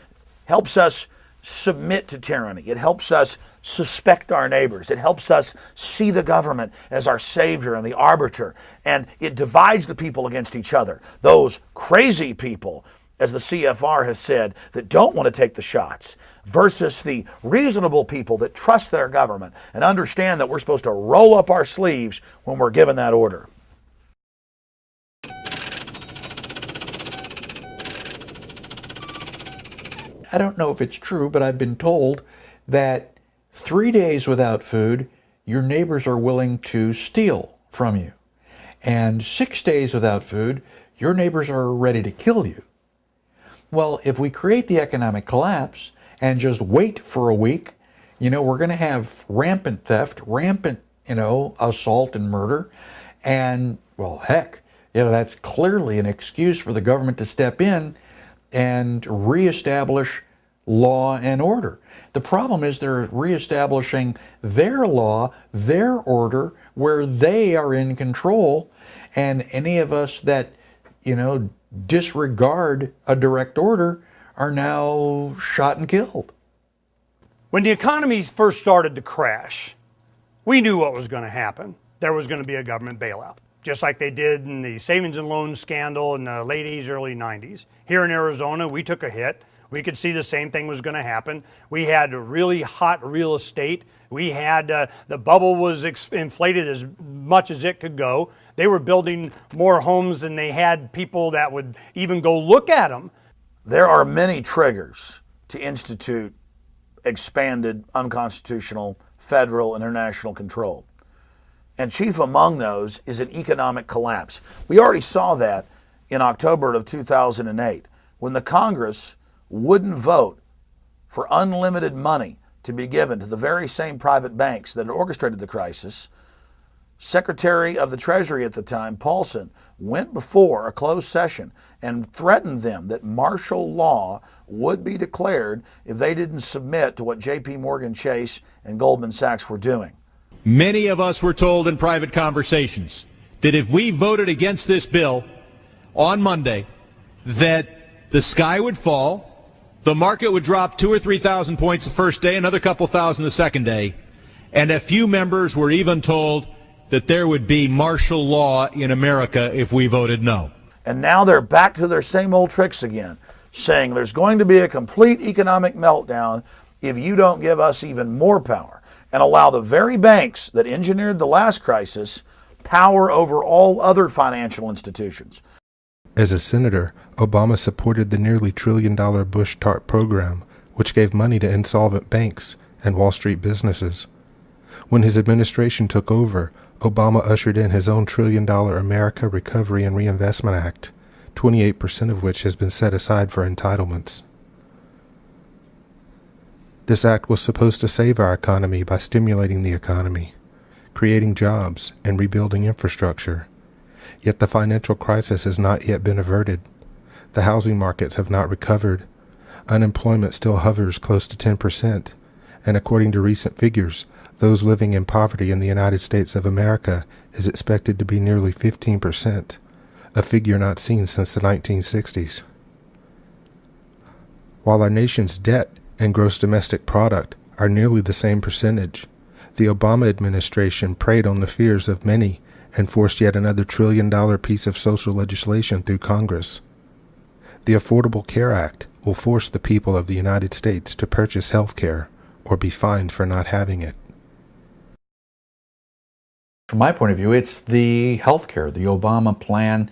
helps us submit to tyranny. It helps us suspect our neighbors. It helps us see the government as our savior and the arbiter. And it divides the people against each other. Those crazy people, as the CFR has said, that don't want to take the shots, versus the reasonable people that trust their government and understand that we're supposed to roll up our sleeves when we're given that order. I don't know if it's true, but I've been told that 3 days without food, your neighbors are willing to steal from you. And 6 days without food, your neighbors are ready to kill you. Well, if we create the economic collapse and just wait for a week, we're going to have rampant theft, rampant, assault and murder. And, well, heck, that's clearly an excuse for the government to step in and reestablish law and order. The problem is they're reestablishing their law, their order, where they are in control, and any of us that, disregard a direct order are now shot and killed. When the economy first started to crash, we knew what was going to happen. There was going to be a government bailout, just like they did in the savings and loan scandal in the late 80s, early 90s. Here in Arizona, we took a hit. We could see the same thing was going to happen. We had really hot real estate. We had, the bubble was inflated as much as it could go. They were building more homes than they had people that would even go look at them. There are many triggers to institute expanded, unconstitutional, federal and international control. And chief among those is an economic collapse. We already saw that in October of 2008, when the Congress wouldn't vote for unlimited money to be given to the very same private banks that had orchestrated the crisis. Secretary of the Treasury at the time, Paulson, went before a closed session and threatened them that martial law would be declared if they didn't submit to what JP Morgan Chase and Goldman Sachs were doing. Many of us were told in private conversations that if we voted against this bill on Monday, that the sky would fall, the market would drop 2,000 or 3,000 points the first day, another couple thousand the second day, and a few members were even told that there would be martial law in America if we voted no. And now they're back to their same old tricks again, saying there's going to be a complete economic meltdown if you don't give us even more power and allow the very banks that engineered the last crisis power over all other financial institutions. As a senator, Obama supported the nearly $1 trillion Bush TARP program, which gave money to insolvent banks and Wall Street businesses. When his administration took over, Obama ushered in his own $1 trillion America Recovery and Reinvestment Act, 28% of which has been set aside for entitlements. This act was supposed to save our economy by stimulating the economy, creating jobs, and rebuilding infrastructure. Yet the financial crisis has not yet been averted. The housing markets have not recovered. Unemployment still hovers close to 10%, and according to recent figures, those living in poverty in the United States of America is expected to be nearly 15%, a figure not seen since the 1960s. While our nation's debt and gross domestic product are nearly the same percentage, the Obama administration preyed on the fears of many and forced yet another $1 trillion piece of social legislation through Congress. The Affordable Care Act will force the people of the United States to purchase health care or be fined for not having it. From my point of view, it's the health care, the Obama plan,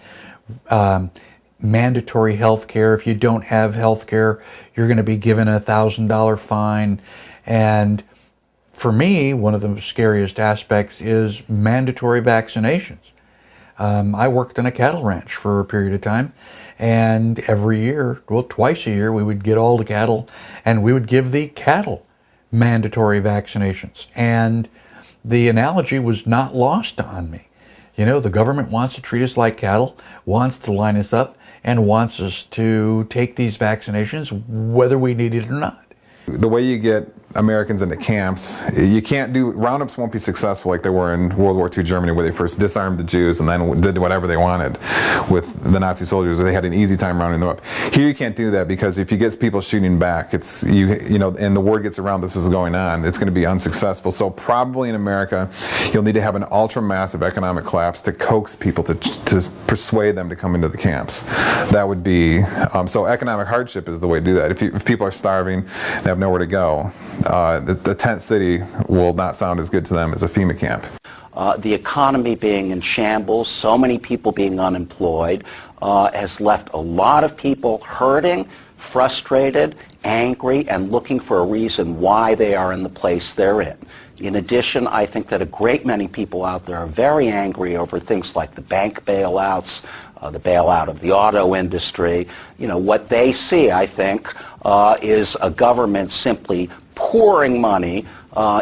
mandatory health care. If you don't have health care, you're going to be given a $1,000 fine. And for me, one of the scariest aspects is mandatory vaccinations. I worked on a cattle ranch for a period of time, and every year, well, twice a year, we would get all the cattle and we would give the cattle mandatory vaccinations. And the analogy was not lost on me. You know, the government wants to treat us like cattle, wants to line us up, and wants us to take these vaccinations whether we need it or not. The way you get Americans into camps, you can't do, roundups won't be successful like they were in World War II Germany, where they first disarmed the Jews and then did whatever they wanted with the Nazi soldiers. They had an easy time rounding them up. Here you can't do that, because if you get people shooting back, it's, you know, and the word gets around this is going on, it's going to be unsuccessful. So probably in America, you'll need to have an ultra-massive economic collapse to coax people to persuade them to come into the camps. That would be, so economic hardship is the way to do that. If people are starving, they have nowhere to go, the tent city will not sound as good to them as a FEMA camp. The economy being in shambles, so many people being unemployed, has left a lot of people hurting, frustrated, angry, and looking for a reason why they are in the place they're in. In addition, I think that a great many people out there are very angry over things like the bank bailouts, the bailout of the auto industry. You know, what they see, I think, is a government simply pouring money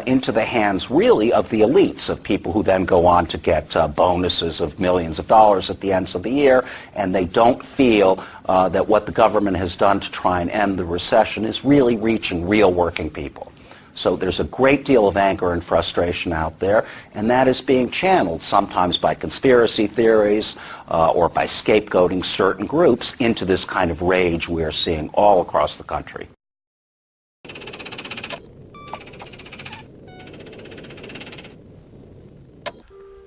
into the hands, really, of the elites, of people who then go on to get bonuses of millions of dollars at the end of the year, and they don't feel that what the government has done to try and end the recession is really reaching real working people. So there's a great deal of anger and frustration out there, and that is being channeled sometimes by conspiracy theories or by scapegoating certain groups into this kind of rage we are seeing all across the country.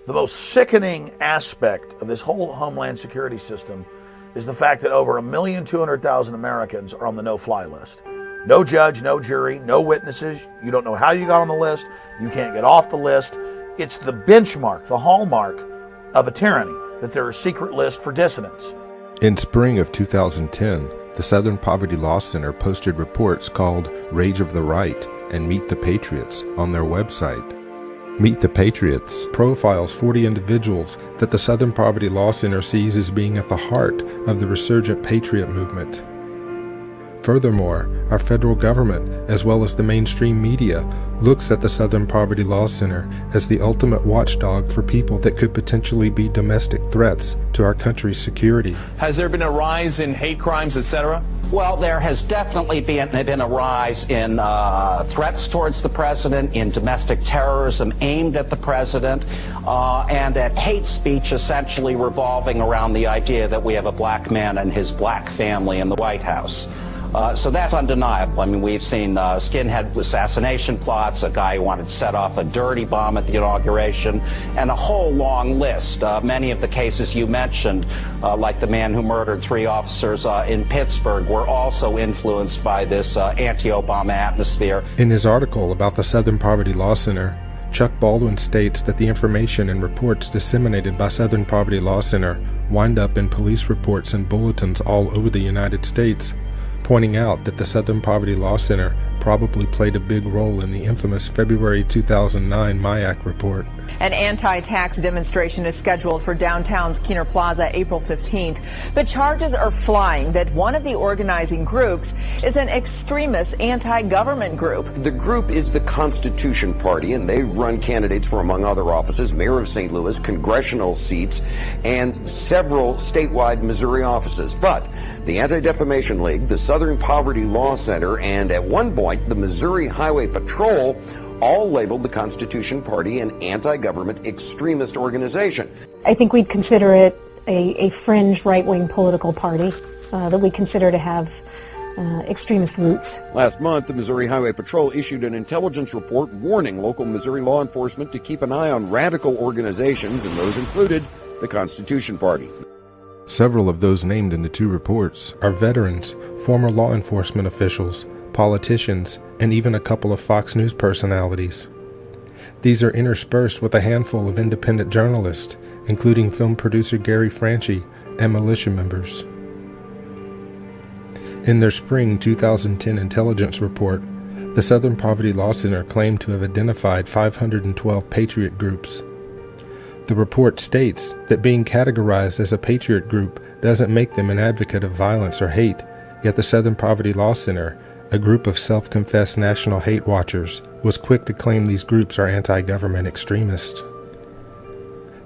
The most sickening aspect of this whole Homeland Security system is the fact that over 1,200,000 Americans are on the no-fly list. No judge, no jury, no witnesses. You don't know how you got on the list. You can't get off the list. It's the benchmark, the hallmark of a tyranny, that there are secret lists for dissidents. In spring of 2010, the Southern Poverty Law Center posted reports called Rage of the Right and Meet the Patriots on their website. Meet the Patriots profiles 40 individuals that the Southern Poverty Law Center sees as being at the heart of the resurgent patriot movement. Furthermore, our federal government, as well as the mainstream media, looks at the Southern Poverty Law Center as the ultimate watchdog for people that could potentially be domestic threats to our country's security. Has there been a rise in hate crimes, etc.? Well, there has definitely been a rise in threats towards the president, in domestic terrorism aimed at the president, and at hate speech essentially revolving around the idea that we have a black man and his black family in the White House. So that's undeniable. I mean, we've seen skinhead assassination plots, a guy who wanted to set off a dirty bomb at the inauguration, and a whole long list. Many of the cases you mentioned, like the man who murdered 3 officers in Pittsburgh, were also influenced by this anti-Obama atmosphere. In his article about the Southern Poverty Law Center, Chuck Baldwin states that the information and reports disseminated by Southern Poverty Law Center wind up in police reports and bulletins all over the United States, pointing out that the Southern Poverty Law Center probably played a big role in the infamous February 2009 MIAC report. An anti-tax demonstration is scheduled for downtown's Keener Plaza April 15th, but charges are flying that one of the organizing groups is an extremist anti-government group. The group is the Constitution Party, and they run candidates for, among other offices, Mayor of St. Louis, congressional seats, and several statewide Missouri offices. But the Anti-Defamation League, the Southern Poverty Law Center, and at one point the Missouri Highway Patrol all labeled the Constitution Party an anti-government extremist organization. I think we'd consider it a fringe right-wing political party that we consider to have extremist roots. Last month, the Missouri Highway Patrol issued an intelligence report warning local Missouri law enforcement to keep an eye on radical organizations, and those included the Constitution Party. Several of those named in the two reports are veterans, former law enforcement officials, politicians, and even a couple of Fox News personalities. These are interspersed with a handful of independent journalists, including film producer Gary Franchi and militia members. In their spring 2010 intelligence report, the Southern Poverty Law Center claimed to have identified 512 patriot groups. The report states that being categorized as a patriot group doesn't make them an advocate of violence or hate, yet the Southern Poverty Law Center, a group of self-confessed national hate watchers, was quick to claim these groups are anti-government extremists.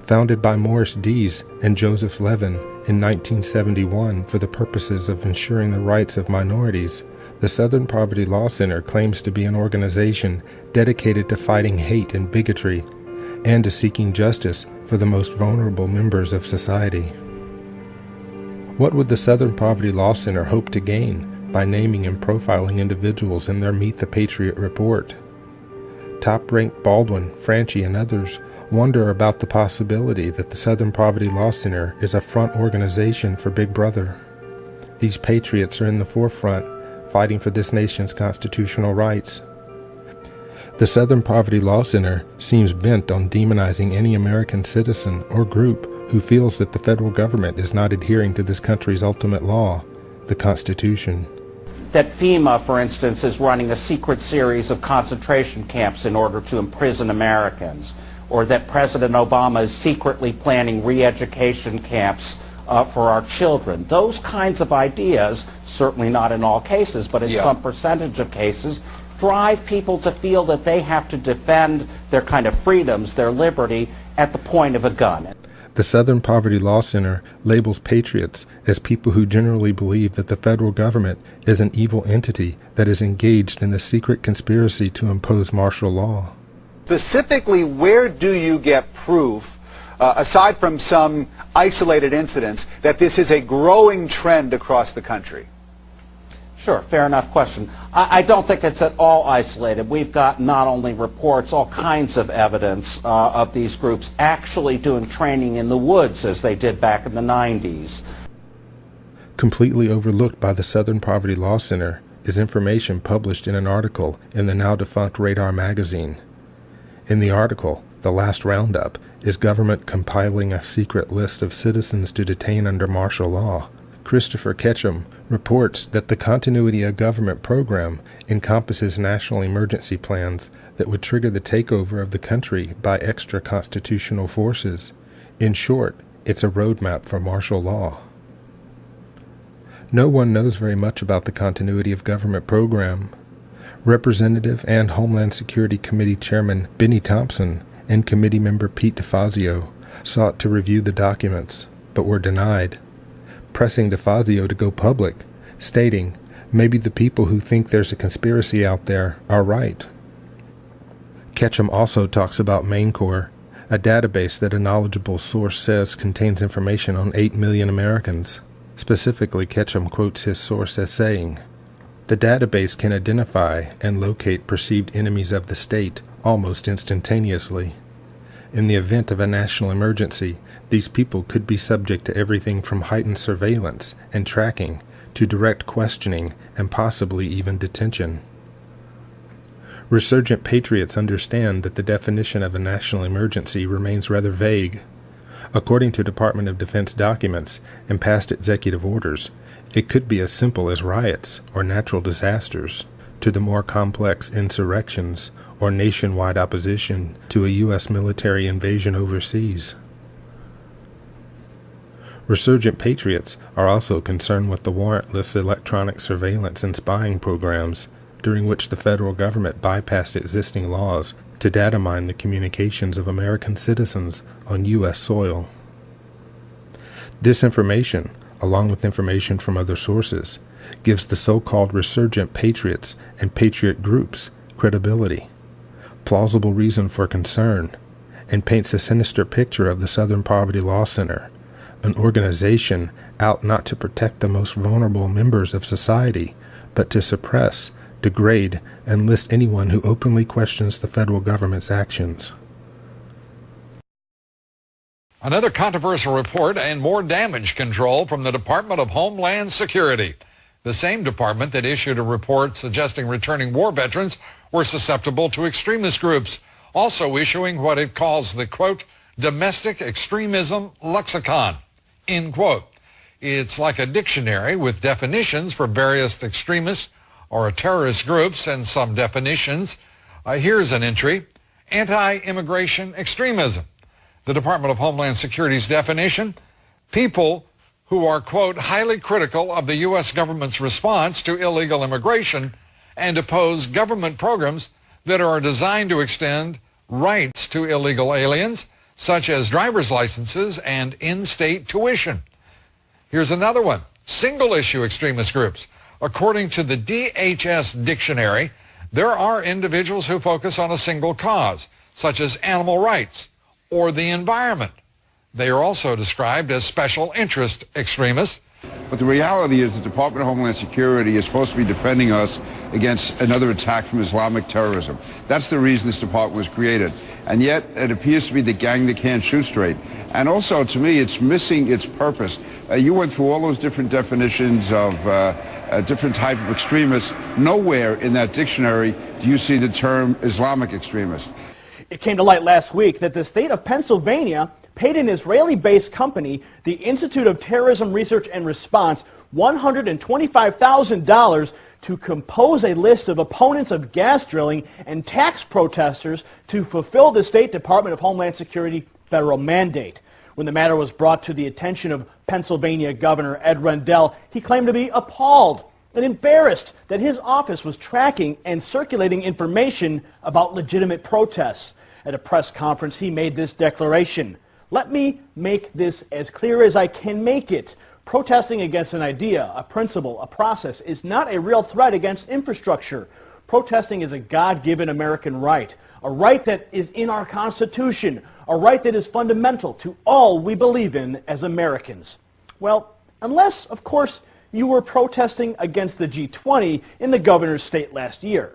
Founded by Morris Dees and Joseph Levin in 1971 for the purposes of ensuring the rights of minorities, the Southern Poverty Law Center claims to be an organization dedicated to fighting hate and bigotry and to seeking justice for the most vulnerable members of society. What would the Southern Poverty Law Center hope to gain by naming and profiling individuals in their Meet the Patriot report? Top-ranked Baldwin, Franchi, and others wonder about the possibility that the Southern Poverty Law Center is a front organization for Big Brother. These patriots are in the forefront, fighting for this nation's constitutional rights. The Southern Poverty Law Center seems bent on demonizing any American citizen or group who feels that the federal government is not adhering to this country's ultimate law, the Constitution. That FEMA, for instance, is running a secret series of concentration camps in order to imprison Americans, or that President Obama is secretly planning re-education camps for our children. Those kinds of ideas, certainly not in all cases, but in some percentage of cases, drive people to feel that they have to defend their kind of freedoms, their liberty, at the point of a gun. The Southern Poverty Law Center labels patriots as people who generally believe that the federal government is an evil entity that is engaged in the secret conspiracy to impose martial law. Specifically, where do you get proof, aside from some isolated incidents, that this is a growing trend across the country? Sure, fair enough question. I don't think it's at all isolated. We've got not only reports, all kinds of evidence of these groups actually doing training in the woods as they did back in the 90s. Completely overlooked by the Southern Poverty Law Center is information published in an article in the now-defunct Radar magazine. In the article, The Last Roundup, is government compiling a secret list of citizens to detain under martial law. Christopher Ketchum reports that the Continuity of Government program encompasses national emergency plans that would trigger the takeover of the country by extra-constitutional forces. In short, it's a roadmap for martial law. No one knows very much about the Continuity of Government program. Representative and Homeland Security Committee Chairman Benny Thompson and committee member Pete DeFazio sought to review the documents, but were denied, pressing DeFazio to go public, stating, maybe the people who think there's a conspiracy out there are right. Ketchum also talks about MainCore, a database that a knowledgeable source says contains information on 8 million Americans. Specifically, Ketchum quotes his source as saying, the database can identify and locate perceived enemies of the state almost instantaneously. In the event of a national emergency, these people could be subject to everything from heightened surveillance and tracking to direct questioning and possibly even detention. Resurgent patriots understand that the definition of a national emergency remains rather vague. According to Department of Defense documents and past executive orders, it could be as simple as riots or natural disasters to the more complex insurrections or nationwide opposition to a U.S. military invasion overseas. Resurgent patriots are also concerned with the warrantless electronic surveillance and spying programs during which the federal government bypassed existing laws to data mine the communications of American citizens on U.S. soil. This information, along with information from other sources, gives the so-called resurgent patriots and patriot groups credibility, plausible reason for concern, and paints a sinister picture of the Southern Poverty Law Center, an organization out not to protect the most vulnerable members of society, but to suppress, degrade, and list anyone who openly questions the federal government's actions. Another controversial report and more damage control from the Department of Homeland Security, the same department that issued a report suggesting returning war veterans were susceptible to extremist groups, also issuing what it calls the, quote, domestic extremism lexicon, end quote. It's like a dictionary with definitions for various extremist or terrorist groups and some definitions. Here's an entry: anti-immigration extremism. The Department of Homeland Security's definition: people who are, quote, highly critical of the U.S. government's response to illegal immigration and oppose government programs that are designed to extend rights to illegal aliens, such as driver's licenses and in-state tuition. Here's another one: single-issue extremist groups. According to the DHS dictionary, there are individuals who focus on a single cause, such as animal rights or the environment. They are also described as special interest extremists. But the reality is the Department of Homeland Security is supposed to be defending us against another attack from Islamic terrorism. That's the reason this department was created. And yet it appears to be the gang that can't shoot straight. And also, to me, it's missing its purpose. You went through all those different definitions of different types of extremists. Nowhere in that dictionary do you see the term Islamic extremist. It came to light last week that the state of Pennsylvania paid an Israeli-based company, the Institute of Terrorism Research and Response, $125,000 to compose a list of opponents of gas drilling and tax protesters to fulfill the State Department of Homeland Security federal mandate. When the matter was brought to the attention of Pennsylvania Governor Ed Rendell, he claimed to be appalled and embarrassed that his office was tracking and circulating information about legitimate protests. At a press conference, he made this declaration: "Let me make this as clear as I can make it. Protesting against an idea, a principle, a process is not a real threat against infrastructure. Protesting is a God-given American right, a right that is in our Constitution, a right that is fundamental to all we believe in as Americans." Well, unless, of course, you were protesting against the G20 in the governor's state last year.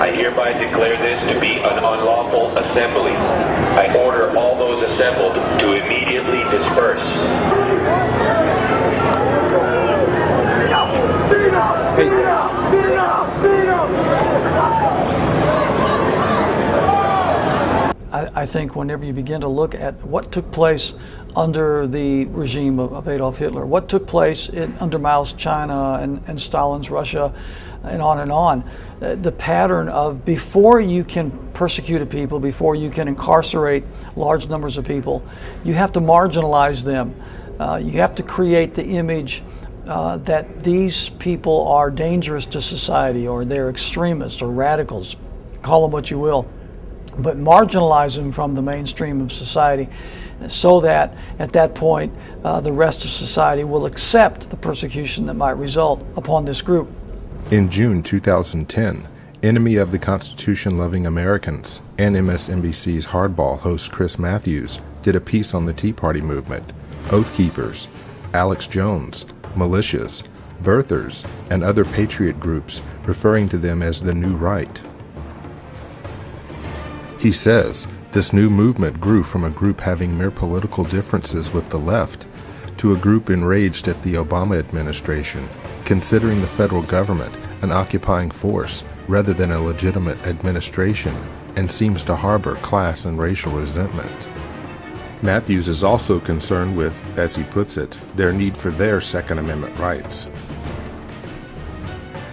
I hereby declare this to be an unlawful assembly. I order all those assembled to immediately disperse. I think whenever you begin to look at what took place under the regime of Adolf Hitler, what took place under Mao's China and Stalin's Russia, and on, the pattern of before you can persecute a people, before you can incarcerate large numbers of people, you have to marginalize them. You have to create the image that these people are dangerous to society, or they're extremists or radicals, call them what you will, but marginalize them from the mainstream of society, so that at that point the rest of society will accept the persecution that might result upon this group. In June 2010, Enemy of the Constitution-loving Americans and MSNBC's Hardball host Chris Matthews did a piece on the Tea Party movement, Oath Keepers, Alex Jones, militias, birthers, and other patriot groups, referring to them as the New Right. He says this new movement grew from a group having mere political differences with the left to a group enraged at the Obama administration, considering the federal government an occupying force rather than a legitimate administration, and seems to harbor class and racial resentment. Matthews is also concerned with, as he puts it, their need for their Second Amendment rights.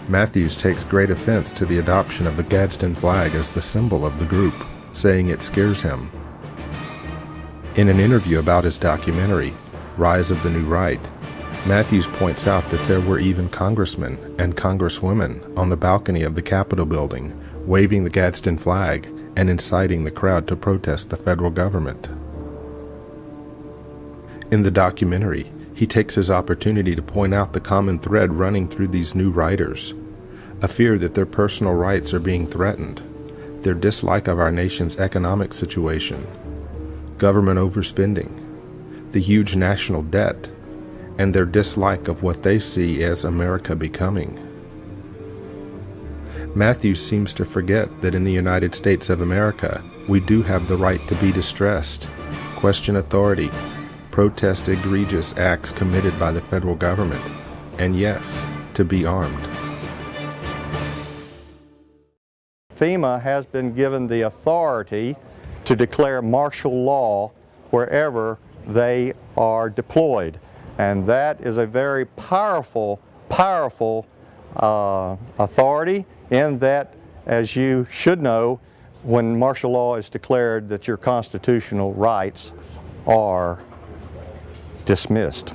Matthews takes great offense to the adoption of the Gadsden flag as the symbol of the group, saying it scares him. In an interview about his documentary, Rise of the New Right, Matthews points out that there were even congressmen and congresswomen on the balcony of the Capitol building, waving the Gadsden flag and inciting the crowd to protest the federal government. In the documentary, he takes his opportunity to point out the common thread running through these new writers, a fear that their personal rights are being threatened, their dislike of our nation's economic situation, government overspending, the huge national debt, and their dislike of what they see as America becoming. Matthews seems to forget that in the United States of America, we do have the right to be distressed, question authority, protest egregious acts committed by the federal government, and yes, to be armed. FEMA has been given the authority to declare martial law wherever they are deployed. And that is a very powerful authority, in that, as you should know, when martial law is declared, that your constitutional rights are dismissed.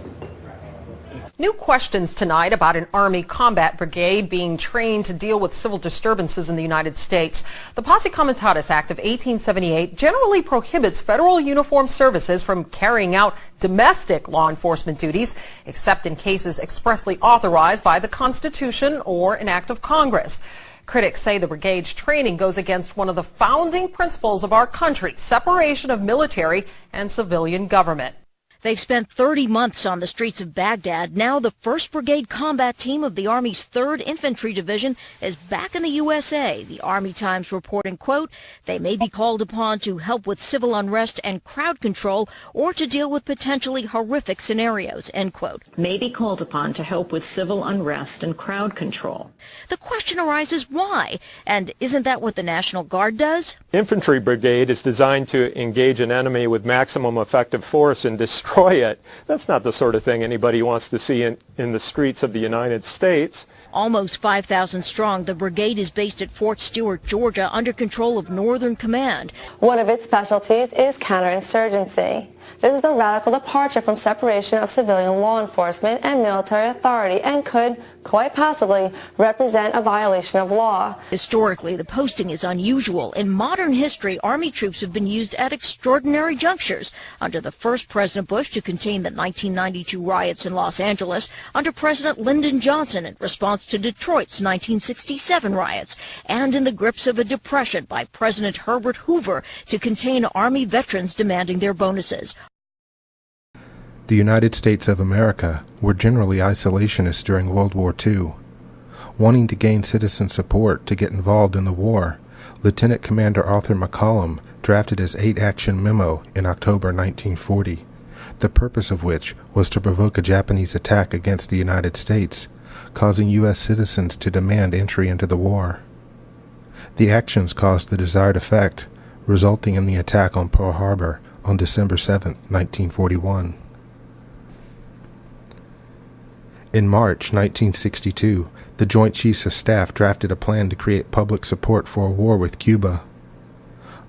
New questions tonight about an Army combat brigade being trained to deal with civil disturbances in the United States. The Posse Comitatus Act of 1878 generally prohibits federal uniformed services from carrying out domestic law enforcement duties, except in cases expressly authorized by the Constitution or an act of Congress. Critics say the brigade's training goes against one of the founding principles of our country, separation of military and civilian government. They've spent 30 months on the streets of Baghdad. Now the 1st Brigade Combat Team of the Army's 3rd Infantry Division is back in the USA. The Army Times reporting, quote, they may be called upon to help with civil unrest and crowd control or to deal with potentially horrific scenarios, end quote. May be called upon to help with civil unrest and crowd control. The question arises why? And isn't that what the National Guard does? Infantry Brigade is designed to engage an enemy with maximum effective force and destroy it. That's not the sort of thing anybody wants to see in the streets of the United States. Almost 5,000 strong, the brigade is based at Fort Stewart, Georgia, under control of Northern Command. One of its specialties is counterinsurgency. This is a radical departure from separation of civilian law enforcement and military authority, and could, quite possibly, represent a violation of law. Historically, the posting is unusual. In modern history, Army troops have been used at extraordinary junctures. Under the first President Bush to contain the 1992 riots in Los Angeles, under President Lyndon Johnson in response to Detroit's 1967 riots, and in the grips of a depression by President Herbert Hoover to contain Army veterans demanding their bonuses. The United States of America were generally isolationists during World War II. Wanting to gain citizen support to get involved in the war, Lieutenant Commander Arthur McCollum drafted his 8-action memo in October 1940, the purpose of which was to provoke a Japanese attack against the United States, causing U.S. citizens to demand entry into the war. The actions caused the desired effect, resulting in the attack on Pearl Harbor on December 7, 1941. In March 1962, the Joint Chiefs of Staff drafted a plan to create public support for a war with Cuba.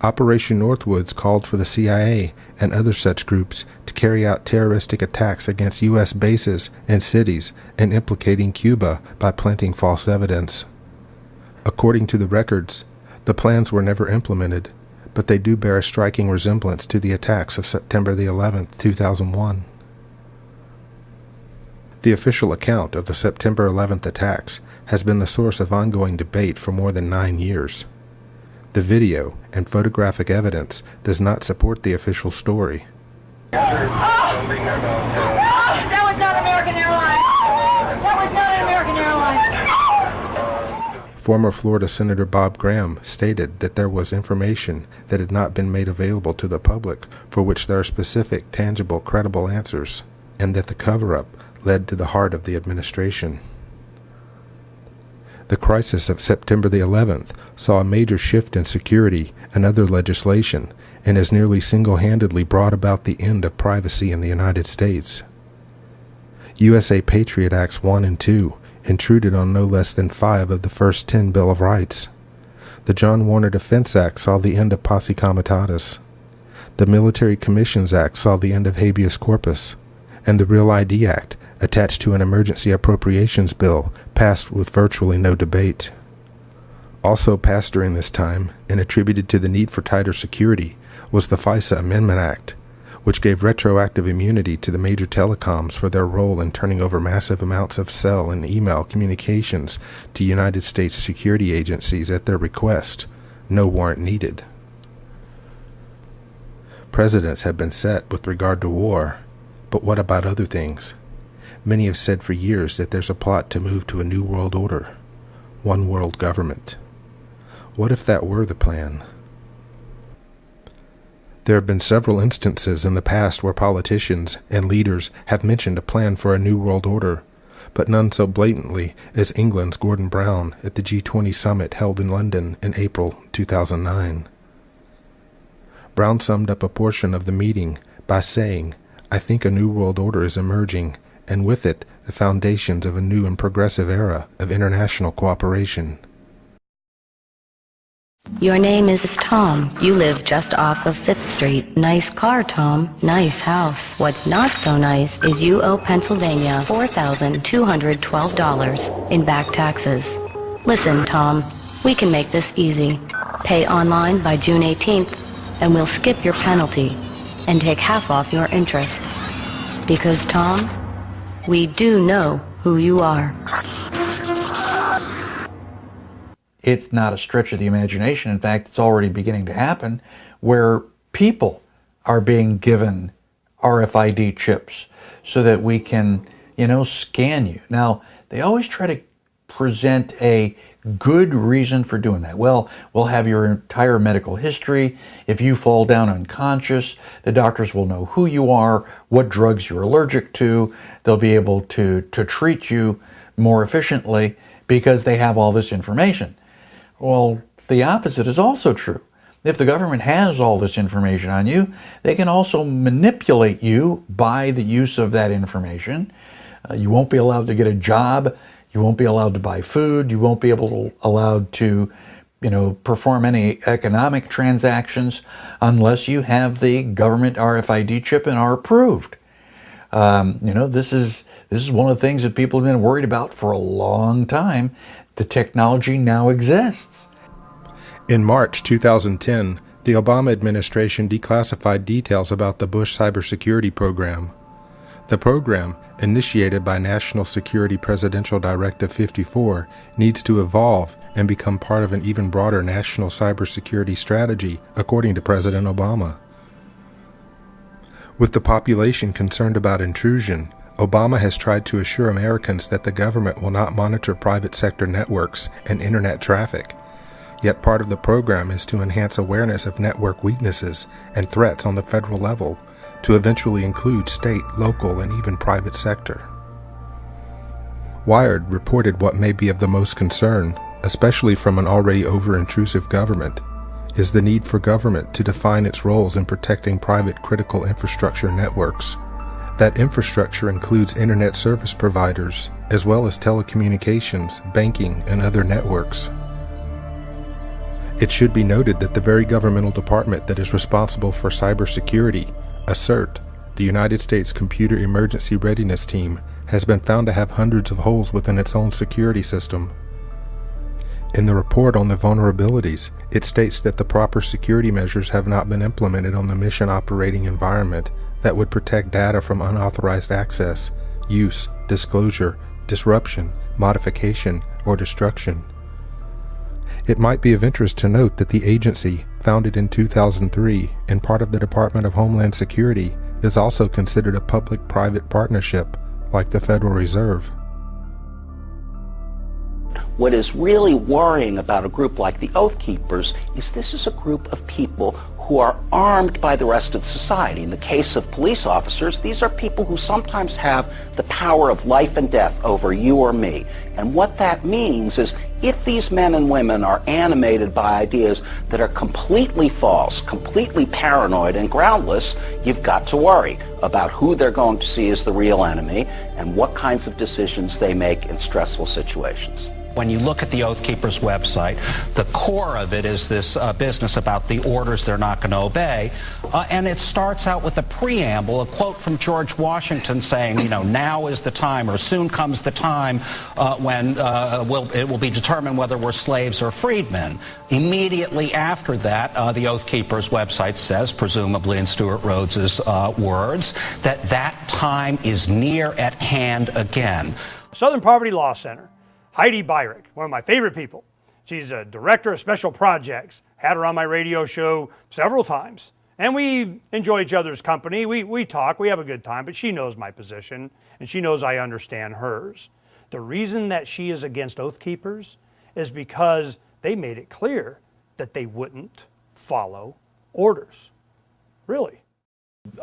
Operation Northwoods called for the CIA and other such groups to carry out terroristic attacks against U.S. bases and cities and implicating Cuba by planting false evidence. According to the records, the plans were never implemented, but they do bear a striking resemblance to the attacks of September the 11th, 2001. The official account of the September 11th attacks has been the source of ongoing debate for more than 9 years. The video and photographic evidence does not support the official story. That was not American Airlines! That was not an American Airlines! Former Florida Senator Bob Graham stated that there was information that had not been made available to the public for which there are specific, tangible, credible answers, and that the cover-up led to the heart of the administration. The crisis of September the 11th saw a major shift in security and other legislation and has nearly single-handedly brought about the end of privacy in the United States. USA Patriot Acts 1 and 2 intruded on no less than 5 of the first 10 Bill of Rights. The John Warner Defense Act saw the end of posse comitatus. The Military Commissions Act saw the end of habeas corpus. And the Real ID Act, attached to an emergency appropriations bill, passed with virtually no debate. Also passed during this time, and attributed to the need for tighter security, was the FISA Amendment Act, which gave retroactive immunity to the major telecoms for their role in turning over massive amounts of cell and email communications to United States security agencies at their request, no warrant needed. Precedents have been set with regard to war, but what about other things? Many have said for years that there's a plot to move to a new world order, one world government. What if that were the plan? There have been several instances in the past where politicians and leaders have mentioned a plan for a new world order, but none so blatantly as England's Gordon Brown at the G20 summit held in London in April 2009. Brown summed up a portion of the meeting by saying, "I think a new world order is emerging, and with it the foundations of a new and progressive era of international cooperation." Your name is Tom. You live just off of 5th Street. Nice car, Tom. Nice house. What's not so nice is you owe Pennsylvania $4,212 in back taxes. Listen, Tom, we can make this easy. Pay online by June 18th, and we'll skip your penalty and take half off your interest. Because, Tom, we do know who you are. It's not a stretch of the imagination. In fact, it's already beginning to happen where people are being given RFID chips so that we can, scan you. Now, they always try to present a good reason for doing that. Well, we'll have your entire medical history. If you fall down unconscious, the doctors will know who you are, what drugs you're allergic to. They'll be able to treat you more efficiently because they have all this information. Well, the opposite is also true. If the government has all this information on you, they can also manipulate you by the use of that information. You won't be allowed to get a job. You won't be allowed to buy food. You won't be allowed to, perform any economic transactions unless you have the government RFID chip and are approved. This is one of the things that people have been worried about for a long time. The technology now exists. In March 2010, the Obama administration declassified details about the Bush cybersecurity program. The program, initiated by National Security Presidential Directive 54, needs to evolve and become part of an even broader national cybersecurity strategy, according to President Obama. With the population concerned about intrusion, Obama has tried to assure Americans that the government will not monitor private sector networks and internet traffic. Yet part of the program is to enhance awareness of network weaknesses and threats on the federal level, to eventually include state, local, and even private sector. Wired reported what may be of the most concern, especially from an already over-intrusive government, is the need for government to define its roles in protecting private critical infrastructure networks. That infrastructure includes internet service providers, as well as telecommunications, banking, and other networks. It should be noted that the very governmental department that is responsible for cybersecurity, CERT, the United States Computer Emergency Readiness Team, has been found to have hundreds of holes within its own security system. In the report on the vulnerabilities, it states that the proper security measures have not been implemented on the mission operating environment that would protect data from unauthorized access use, disclosure, disruption, modification, or destruction. It might be of interest to note that the agency, founded in 2003 and part of the Department of Homeland Security, is also considered a public-private partnership, like the Federal Reserve. What is really worrying about a group like the Oath Keepers is this is a group of people who are armed by the rest of society. In the case of police officers, these are people who sometimes have the power of life and death over you or me. And what that means is if these men and women are animated by ideas that are completely false, completely paranoid and groundless, you've got to worry about who they're going to see as the real enemy and what kinds of decisions they make in stressful situations. When you look at the Oath Keepers website, the core of it is this business about the orders they're not going to obey. And it starts out with a preamble, a quote from George Washington saying, you know, now is the time, or soon comes the time when it will be determined whether we're slaves or freedmen. Immediately after that, the Oath Keepers website says, presumably in Stuart Rhodes's words, that that time is near at hand again. Southern Poverty Law Center. Heidi Byrick, one of my favorite people. She's a director of special projects. Had her on my radio show several times. And we enjoy each other's company. We talk, we have a good time, but she knows my position, and she knows I understand hers. The reason that she is against Oath Keepers is because they made it clear that they wouldn't follow orders. Really.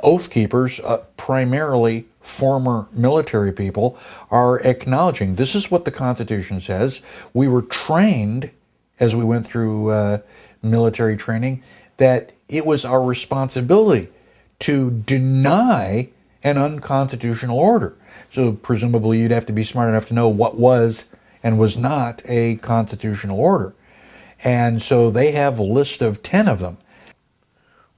Oath Keepers, primarily former military people, are acknowledging this is what the Constitution says. We were trained, as we went through military training, that it was our responsibility to deny an unconstitutional order. So presumably you'd have to be smart enough to know what was and was not a constitutional order. And so they have a list of 10 of them.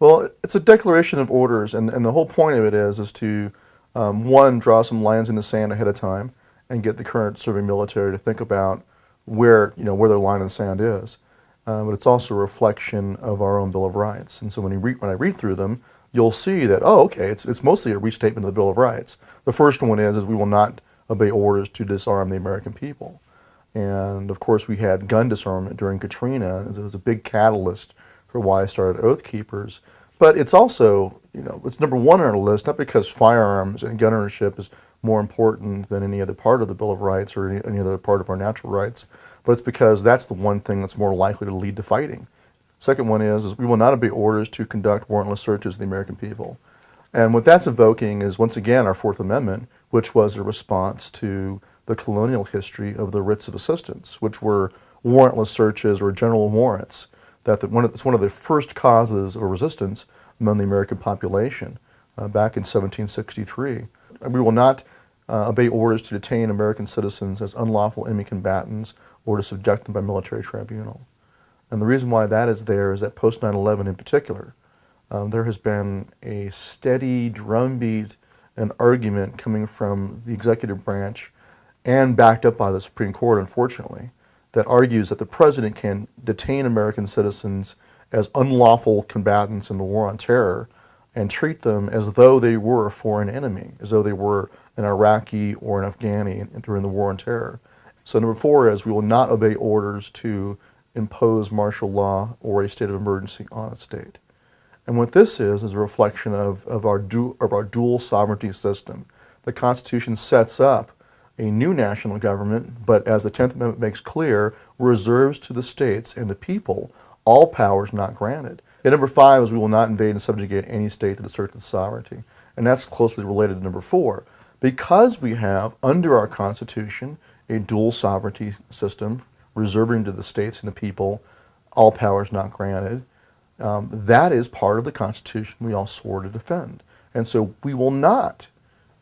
Well, it's a declaration of orders, and the whole point of it is to, one, draw some lines in the sand ahead of time and get the current serving military to think about where their line in the sand is. But it's also a reflection of our own Bill of Rights. And so when I read through them, you'll see that, oh, okay, it's mostly a restatement of the Bill of Rights. The first one is we will not obey orders to disarm the American people. And of course we had gun disarmament during Katrina. It was a big catalyst for why I started Oath Keepers. But it's also, it's number one on our list, not because firearms and gun ownership is more important than any other part of the Bill of Rights or any other part of our natural rights, but it's because that's the one thing that's more likely to lead to fighting. Second one is we will not obey orders to conduct warrantless searches of the American people. And what that's evoking is, once again, our Fourth Amendment, which was a response to the colonial history of the writs of assistance, which were warrantless searches or general warrants. It's one of the first causes of resistance among the American population back in 1763. We will not obey orders to detain American citizens as unlawful enemy combatants or to subject them by military tribunal. And the reason why that is there is that post 9/11 in particular, there has been a steady drumbeat and argument coming from the executive branch and backed up by the Supreme Court, unfortunately, that argues that the president can detain American citizens as unlawful combatants in the war on terror and treat them as though they were a foreign enemy, as though they were an Iraqi or an Afghani during the war on terror. So number 4 is we will not obey orders to impose martial law or a state of emergency on a state. And what this is a reflection of our dual sovereignty system. The Constitution sets up a new national government, but as the 10th Amendment makes clear, reserves to the states and the people all powers not granted. And number 5 is we will not invade and subjugate any state that asserts its sovereignty. And that's closely related to number 4. Because we have, under our Constitution, a dual sovereignty system, reserving to the states and the people all powers not granted, that is part of the Constitution we all swore to defend. And so we will not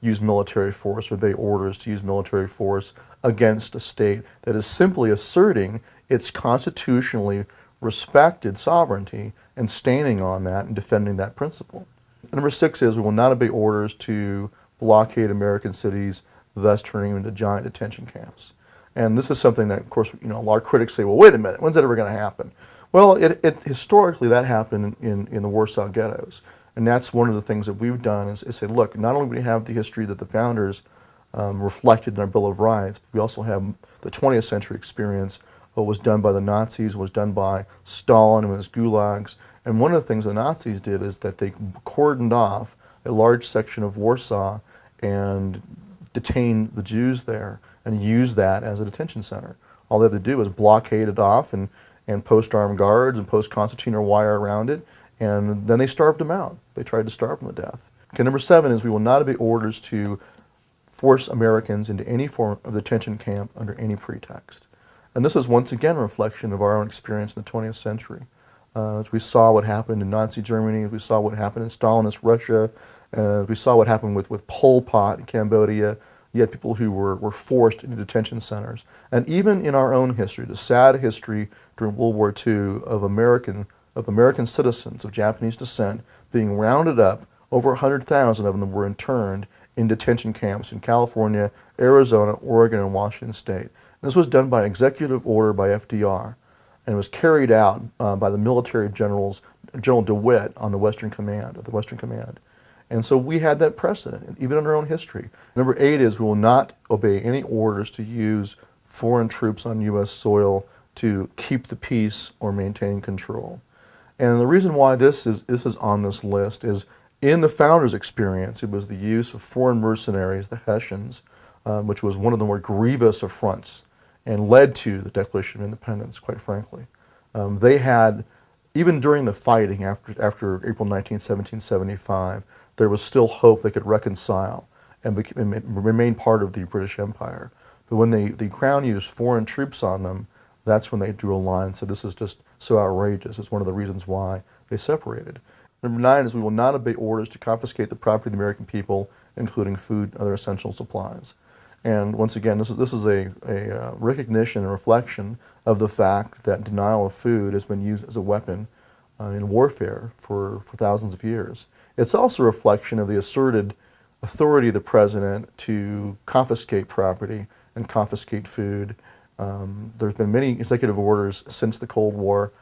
use military force or obey orders to use military force against a state that is simply asserting its constitutionally respected sovereignty and standing on that and defending that principle. And number 6 is we will not obey orders to blockade American cities, thus turning them into giant detention camps. And this is something that, of course, a lot of critics say, well, wait a minute, when's that ever going to happen? Well, historically that happened in the Warsaw ghettos. And that's one of the things that we've done is say, look, not only do we have the history that the founders reflected in our Bill of Rights. We also have the 20th century experience, what was done by the Nazis, was done by Stalin and his gulags. And one of the things the Nazis did is that they cordoned off a large section of Warsaw and detained the Jews there and used that as a detention center. All they had to do was blockade it off and post armed guards and post concertina wire around it, and then they starved them out. They tried to starve them to death. Okay, number 7 is we will not obey orders to force Americans into any form of detention camp under any pretext. And this is once again a reflection of our own experience in the 20th century. As we saw what happened in Nazi Germany, as we saw what happened in Stalinist Russia, we saw what happened with Pol Pot in Cambodia. You had people who were forced into detention centers. And even in our own history, the sad history during World War II of American citizens of Japanese descent being rounded up, over 100,000 of them were interned in detention camps in California, Arizona, Oregon, and Washington State. And this was done by executive order by FDR, and it was carried out by the military generals, General DeWitt on the Western Command, of the Western Command. And so we had that precedent, even in our own history. Number 8 is we will not obey any orders to use foreign troops on U.S. soil to keep the peace or maintain control. And the reason why this is on this list is in the founders' experience, it was the use of foreign mercenaries, the Hessians, which was one of the more grievous affronts and led to the Declaration of Independence, quite frankly. They had, even during the fighting after April 19, 1775, there was still hope they could reconcile and remain part of the British Empire. But when the Crown used foreign troops on them, that's when they drew a line and said, this is just so outrageous. It's one of the reasons why they separated. Number 9 is we will not obey orders to confiscate the property of the American people, including food and other essential supplies. And once again, this is a recognition and reflection of the fact that denial of food has been used as a weapon in warfare for thousands of years. It's also a reflection of the asserted authority of the president to confiscate property and confiscate food. There's been many executive orders since the Cold War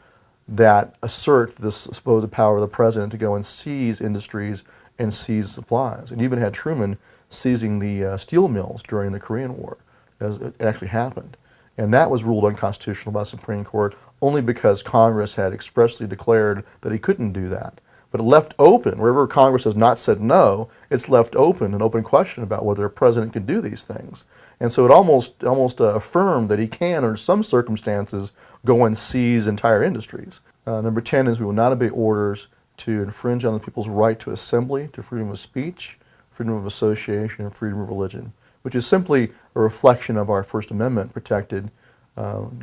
that assert this supposed power of the president to go and seize industries and seize supplies. And even had Truman seizing the steel mills during the Korean War, as it actually happened. And that was ruled unconstitutional by the Supreme Court only because Congress had expressly declared that he couldn't do that. But it left open, wherever Congress has not said no, it's left open, an open question about whether a president can do these things. And so it almost affirmed that he can, under some circumstances, go and seize entire industries. Number 10 is we will not obey orders to infringe on the people's right to assembly, to freedom of speech, freedom of association, and freedom of religion, which is simply a reflection of our First Amendment protected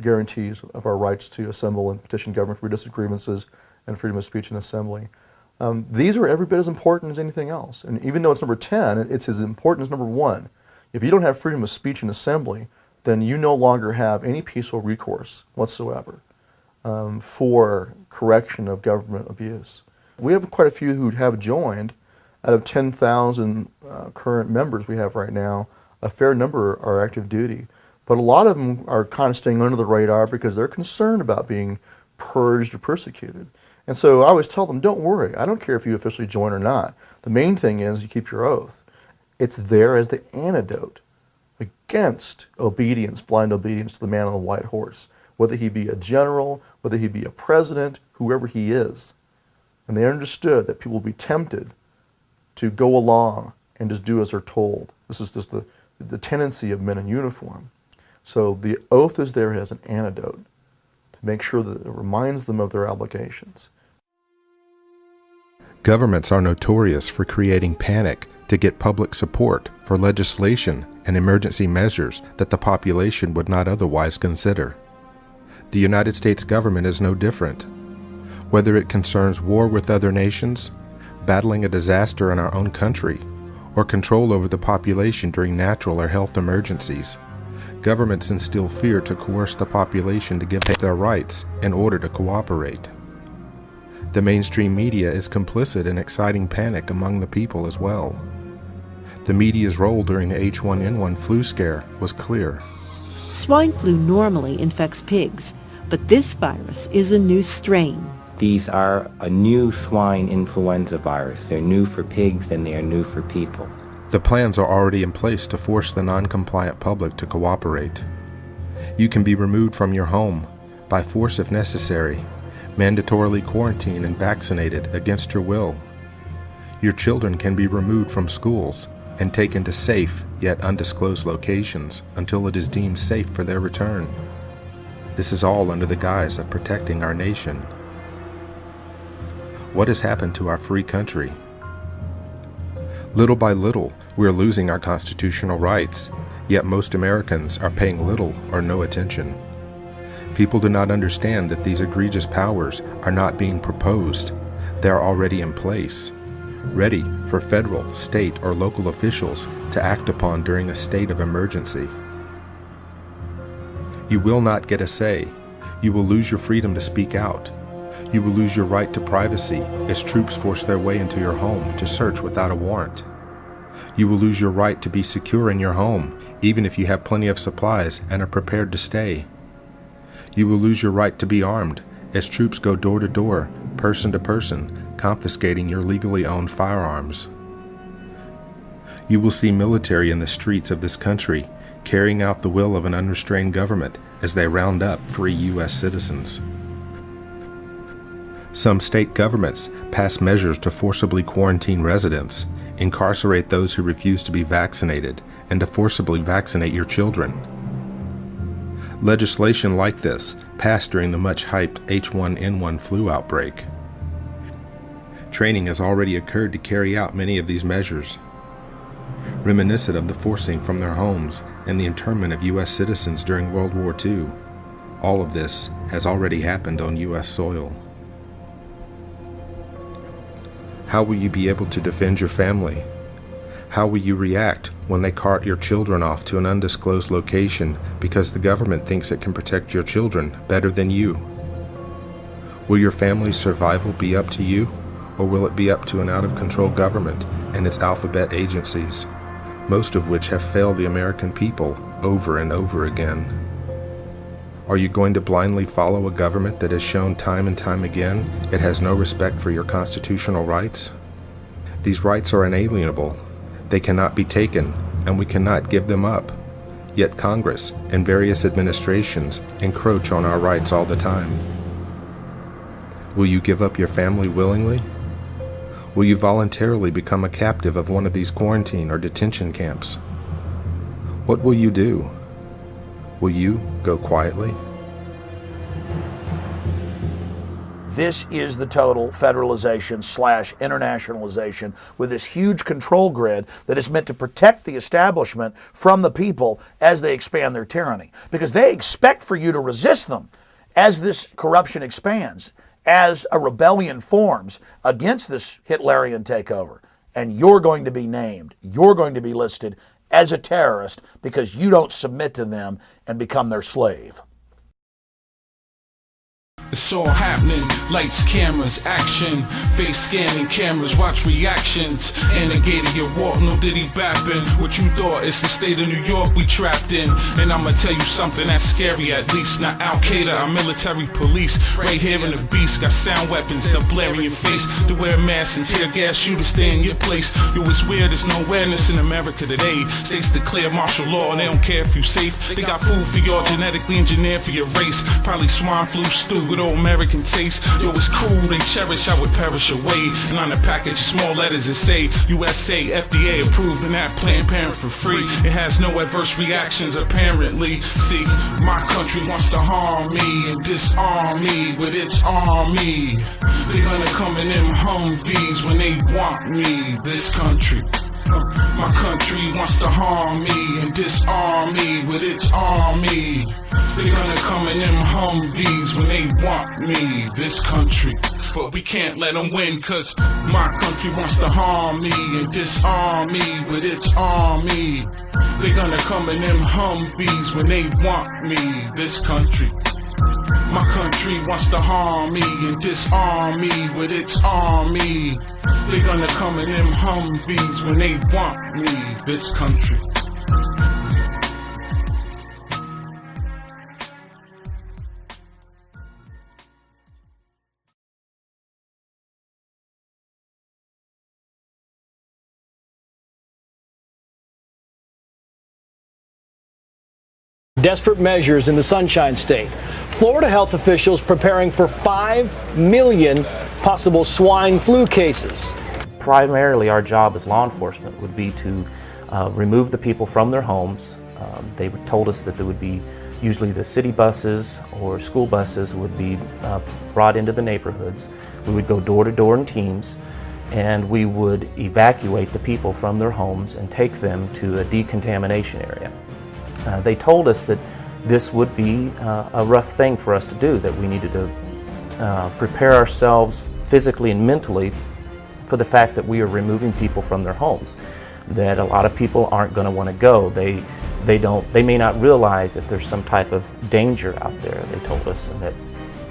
guarantees of our rights to assemble and petition government for redress grievances and freedom of speech and assembly. These are every bit as important as anything else. And even though it's number 10, it's as important as number 1. If you don't have freedom of speech and assembly, then you no longer have any peaceful recourse whatsoever for correction of government abuse. We have quite a few who have joined. Out of 10,000 current members we have right now, a fair number are active duty. But a lot of them are kind of staying under the radar because they're concerned about being purged or persecuted. And so I always tell them, don't worry. I don't care if you officially join or not. The main thing is you keep your oath. It's there as the antidote against obedience, blind obedience to the man on the white horse, whether he be a general, whether he be a president, whoever he is. And they understood that people will be tempted to go along and just do as they're told. This is just the tendency of men in uniform. So the oath is there as an antidote to make sure that it reminds them of their obligations. Governments are notorious for creating panic to get public support for legislation and emergency measures that the population would not otherwise consider. The United States government is no different. Whether it concerns war with other nations, battling a disaster in our own country, or control over the population during natural or health emergencies, governments instill fear to coerce the population to give up their rights in order to cooperate. The mainstream media is complicit in exciting panic among the people as well. The media's role during the H1N1 flu scare was clear. Swine flu normally infects pigs, but this virus is a new strain. These are a new swine influenza virus. They're new for pigs and they are new for people. The plans are already in place to force the non-compliant public to cooperate. You can be removed from your home, by force if necessary, mandatorily quarantined and vaccinated against your will. Your children can be removed from schools and taken to safe yet undisclosed locations until it is deemed safe for their return. This is all under the guise of protecting our nation. What has happened to our free country? Little by little, we are losing our constitutional rights, yet most Americans are paying little or no attention. People do not understand that these egregious powers are not being proposed. They are already in place, ready for federal, state, or local officials to act upon during a state of emergency. You will not get a say. You will lose your freedom to speak out. You will lose your right to privacy as troops force their way into your home to search without a warrant. You will lose your right to be secure in your home, even if you have plenty of supplies and are prepared to stay. You will lose your right to be armed as troops go door to door, person to person, confiscating your legally owned firearms. You will see military in the streets of this country carrying out the will of an unrestrained government as they round up free U.S. citizens. Some state governments pass measures to forcibly quarantine residents, incarcerate those who refuse to be vaccinated, and to forcibly vaccinate your children. Legislation like this passed during the much-hyped H1N1 flu outbreak. Training has already occurred to carry out many of these measures. Reminiscent of the forcing from their homes and the internment of U.S. citizens during World War II, all of this has already happened on U.S. soil. How will you be able to defend your family? How will you react when they cart your children off to an undisclosed location because the government thinks it can protect your children better than you? Will your family's survival be up to you, or will it be up to an out-of-control government and its alphabet agencies, most of which have failed the American people over and over again? Are you going to blindly follow a government that has shown time and time again it has no respect for your constitutional rights? These rights are inalienable. They cannot be taken, and we cannot give them up. Yet Congress and various administrations encroach on our rights all the time. Will you give up your family willingly? Will you voluntarily become a captive of one of these quarantine or detention camps? What will you do? Will you go quietly? This is the total federalization / internationalization with this huge control grid that is meant to protect the establishment from the people as they expand their tyranny. Because they expect for you to resist them as this corruption expands, as a rebellion forms against this Hitlerian takeover. And you're going to be named, you're going to be listed as a terrorist because you don't submit to them and become their slave. It's all happening, lights, cameras, action, face scanning cameras, watch reactions, instigator, you walk, no diddy bapping, what you thought is the state of New York we trapped in, and I'ma tell you something that's scary, at least not Al-Qaeda, our military police, right here in the beast, got sound weapons, they'll blare in your face, to wear masks and tear gas you to stay in your place, yo it's weird, there's no awareness in America today, states declare martial law, they don't care if you safe, they got food for y'all, genetically engineered for your race, probably swine flu stew, good old American taste. Yo, it's crude and cherished, I would perish away. And on the package, small letters that say USA, FDA approved, and that Planned Parent for free. It has no adverse reactions, apparently. See, my country wants to harm me and disarm me with its army. They're gonna come in them Humvees when they want me, this country. My country wants to harm me and disarm me with its army. They're gonna come in them Humvees when they want me, this country. But we can't let them win, cause my country wants to harm me and disarm me with its army. They're gonna come in them Humvees when they want me, this country. My country wants to harm me and disarm me with its army. They're gonna come in them Humvees when they want me, this country. Desperate measures in the Sunshine State. Florida health officials preparing for 5 million possible swine flu cases. Primarily, our job as law enforcement would be to remove the people from their homes. They told us that there would be usually the city buses or school buses would be brought into the neighborhoods. We would go door to door in teams, and we would evacuate the people from their homes and take them to a decontamination area. They told us that this would be a rough thing for us to do, that we needed to prepare ourselves physically and mentally for the fact that we are removing people from their homes, that a lot of people aren't going to want to go. They may not realize that there's some type of danger out there, they told us, and that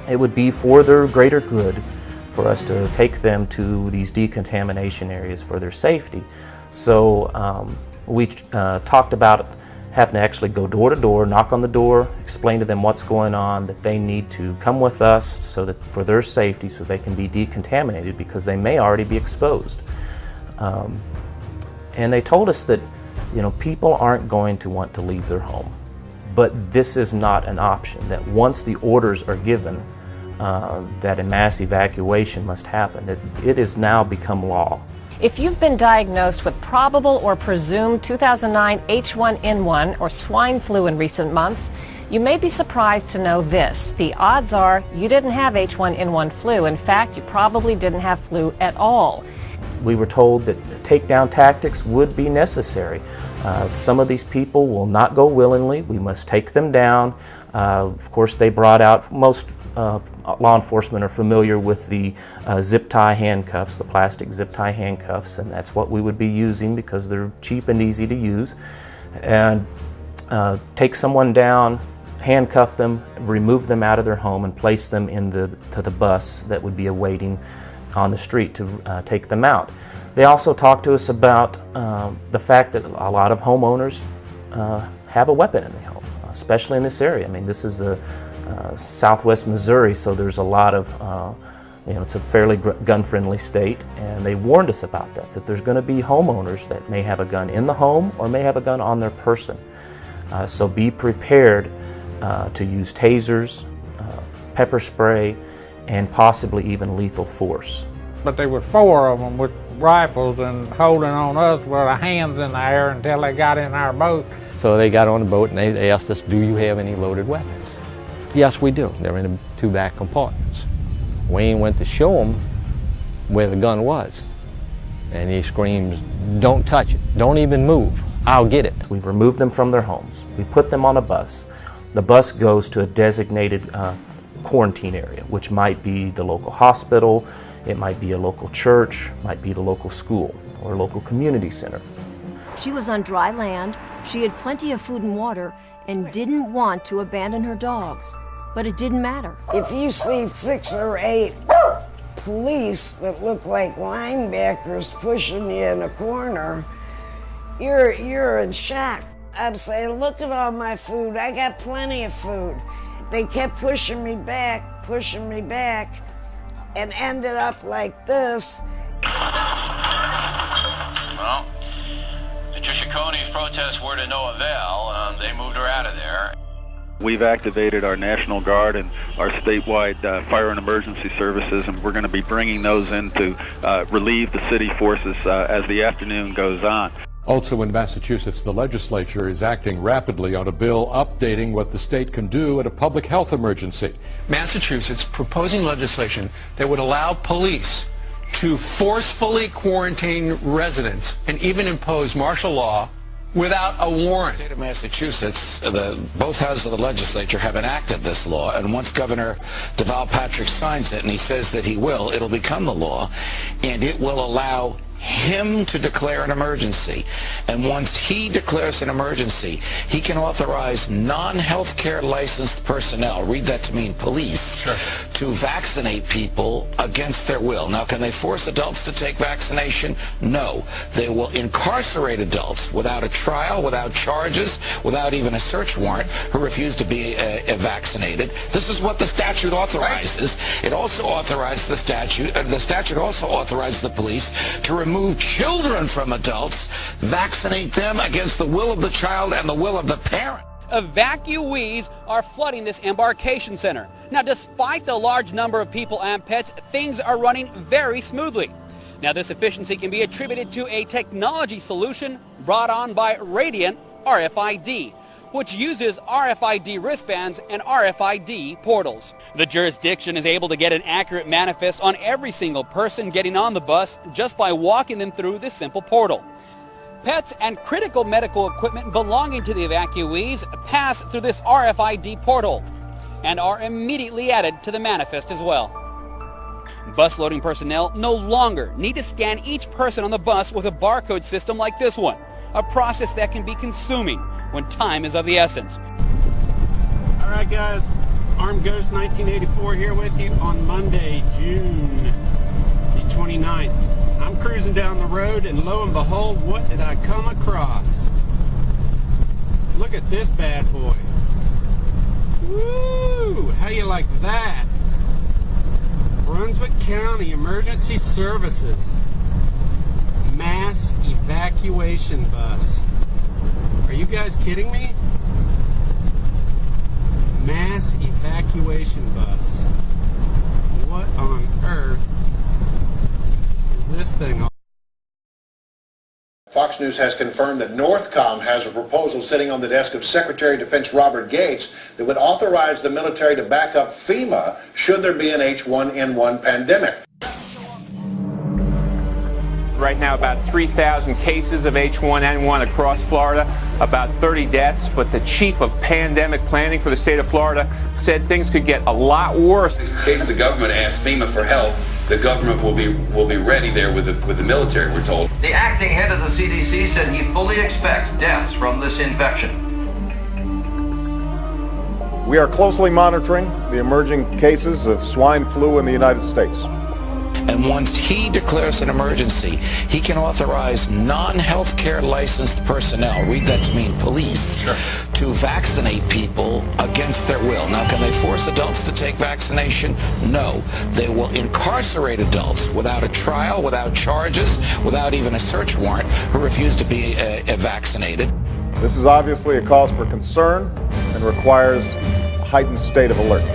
it would be for their greater good for us to take them to these decontamination areas for their safety. So we talked about having to actually go door to door, knock on the door, explain to them what's going on, that they need to come with us so that for their safety, so they can be decontaminated because they may already be exposed. And they told us that, you know, people aren't going to want to leave their home, but this is not an option, that once the orders are given that a mass evacuation must happen, it has now become law. If you've been diagnosed with probable or presumed 2009 H1N1 or swine flu in recent months, you may be surprised to know this. The odds are you didn't have H1N1 flu. In fact, you probably didn't have flu at all. We were told that takedown tactics would be necessary. Some of these people will not go willingly. We must take them down. Of course, they brought out, most law enforcement are familiar with the zip tie handcuffs, the plastic zip tie handcuffs, and that's what we would be using because they're cheap and easy to use. And take someone down, handcuff them, remove them out of their home, and place them in the bus that would be awaiting on the street to take them out. They also talked to us about the fact that a lot of homeowners have a weapon in the home, especially in this area. I mean, this is southwest Missouri, so there's a lot of, you know, it's a fairly gun-friendly state, and they warned us about that there's going to be homeowners that may have a gun in the home or may have a gun on their person. So be prepared to use tasers, pepper spray, and possibly even lethal force. But there were 4 of them with rifles and holding on us with our hands in the air until they got in our boat. So they got on the boat and they asked us, do you have any loaded weapons? Yes, we do. They're in the 2 back compartments. Wayne went to show him where the gun was, and he screams, don't touch it, don't even move, I'll get it. We've removed them from their homes. We put them on a bus. The bus goes to a designated quarantine area, which might be the local hospital, it might be a local church, might be the local school or local community center. She was on dry land, she had plenty of food and water, and didn't want to abandon her dogs. But it didn't matter. If you see 6 or 8 police that look like linebackers pushing you in a corner, you're in shock. I'm saying, look at all my food, I got plenty of food. They kept pushing me back, and ended up like this. Well, Patricia Coney's protests were to no avail. They moved her out of there. We've activated our National Guard and our statewide fire and emergency services, and we're going to be bringing those in to relieve the city forces as the afternoon goes on. Also in Massachusetts, the legislature is acting rapidly on a bill updating what the state can do in a public health emergency. Massachusetts proposing legislation that would allow police to forcefully quarantine residents and even impose martial law without a warrant. The state of Massachusetts, both houses of the legislature have enacted this law, and once Governor Deval Patrick signs it, and he says that he will, it'll become the law, and it will allow him to declare an emergency. And once he declares an emergency, he can authorize non-healthcare licensed personnel, read that to mean police, to vaccinate people against their will. Now, can they force adults to take vaccination? No. They will incarcerate adults without a trial, without charges, without even a search warrant, who refuse to be vaccinated. This is what the statute authorizes. It also authorizes the statute also authorizes the police to remove children from adults, vaccinate them against the will of the child and the will of the parent. Evacuees are flooding this embarkation center. Now, despite the large number of people and pets, things are running very smoothly. Now, this efficiency can be attributed to a technology solution brought on by Radiant RFID, which uses RFID wristbands and RFID portals. The jurisdiction is able to get an accurate manifest on every single person getting on the bus just by walking them through this simple portal. Pets and critical medical equipment belonging to the evacuees pass through this RFID portal and are immediately added to the manifest as well. Bus loading personnel no longer need to scan each person on the bus with a barcode system like this one, a process that can be consuming when time is of the essence. All right, guys, Armed Ghost 1984 here with you on Monday, June the 29th. I'm cruising down the road, and lo and behold, what did I come across? Look at this bad boy. Woo! How you like that? Brunswick County Emergency Services Mass Evacuation Bus. Are you guys kidding me? Mass Evacuation Bus. What on earth is this thing? Fox News has confirmed that Northcom has a proposal sitting on the desk of Secretary of Defense Robert Gates that would authorize the military to back up FEMA should there be an H1N1 pandemic. Right now, about 3,000 cases of H1N1 across Florida, about 30 deaths, but the chief of pandemic planning for the state of Florida said things could get a lot worse. In case the government asks FEMA for help, the government will be ready there with the military, we're told. The acting head of the CDC said he fully expects deaths from this infection. We are closely monitoring the emerging cases of swine flu in the United States. And once he declares an emergency, he can authorize non-healthcare licensed personnel, read that to mean police, to vaccinate people against their will. Now, can they force adults to take vaccination? No. They will incarcerate adults without a trial, without charges, without even a search warrant, who refuse to be vaccinated. This is obviously a cause for concern and requires a heightened state of alert.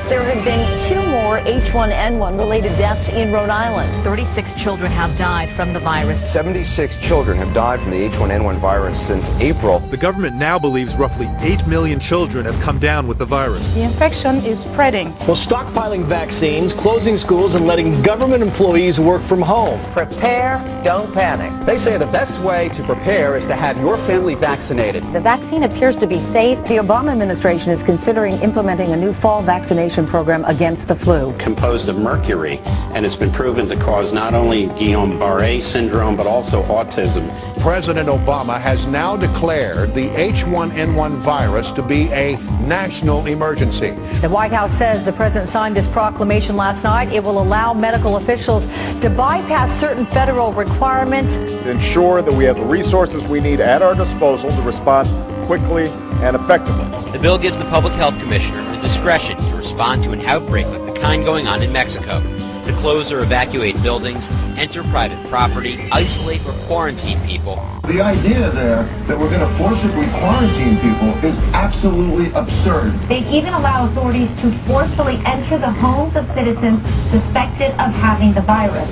There have been 2 more H1N1 related deaths in Rhode Island. 36 children have died from the virus. 76 children have died from the H1N1 virus since April. The government now believes roughly 8 million children have come down with the virus. The infection is spreading. Well, stockpiling vaccines, closing schools, and letting government employees work from home. Prepare, don't panic. They say the best way to prepare is to have your family vaccinated. The vaccine appears to be safe. The Obama administration is considering implementing a new fall vaccination program against the flu. Composed of mercury, and it's been proven to cause not only Guillain-Barré syndrome, but also autism. President Obama has now declared the H1N1 virus to be a national emergency. The White House says the president signed this proclamation last night. It will allow medical officials to bypass certain federal requirements. To ensure that we have the resources we need at our disposal to respond quickly and effectively. The bill gives the Public Health Commissioner the discretion to respond to an outbreak like the kind going on in Mexico, to close or evacuate buildings, enter private property, isolate or quarantine people. The idea there that we're going to forcibly quarantine people is absolutely absurd. They even allow authorities to forcefully enter the homes of citizens suspected of having the virus.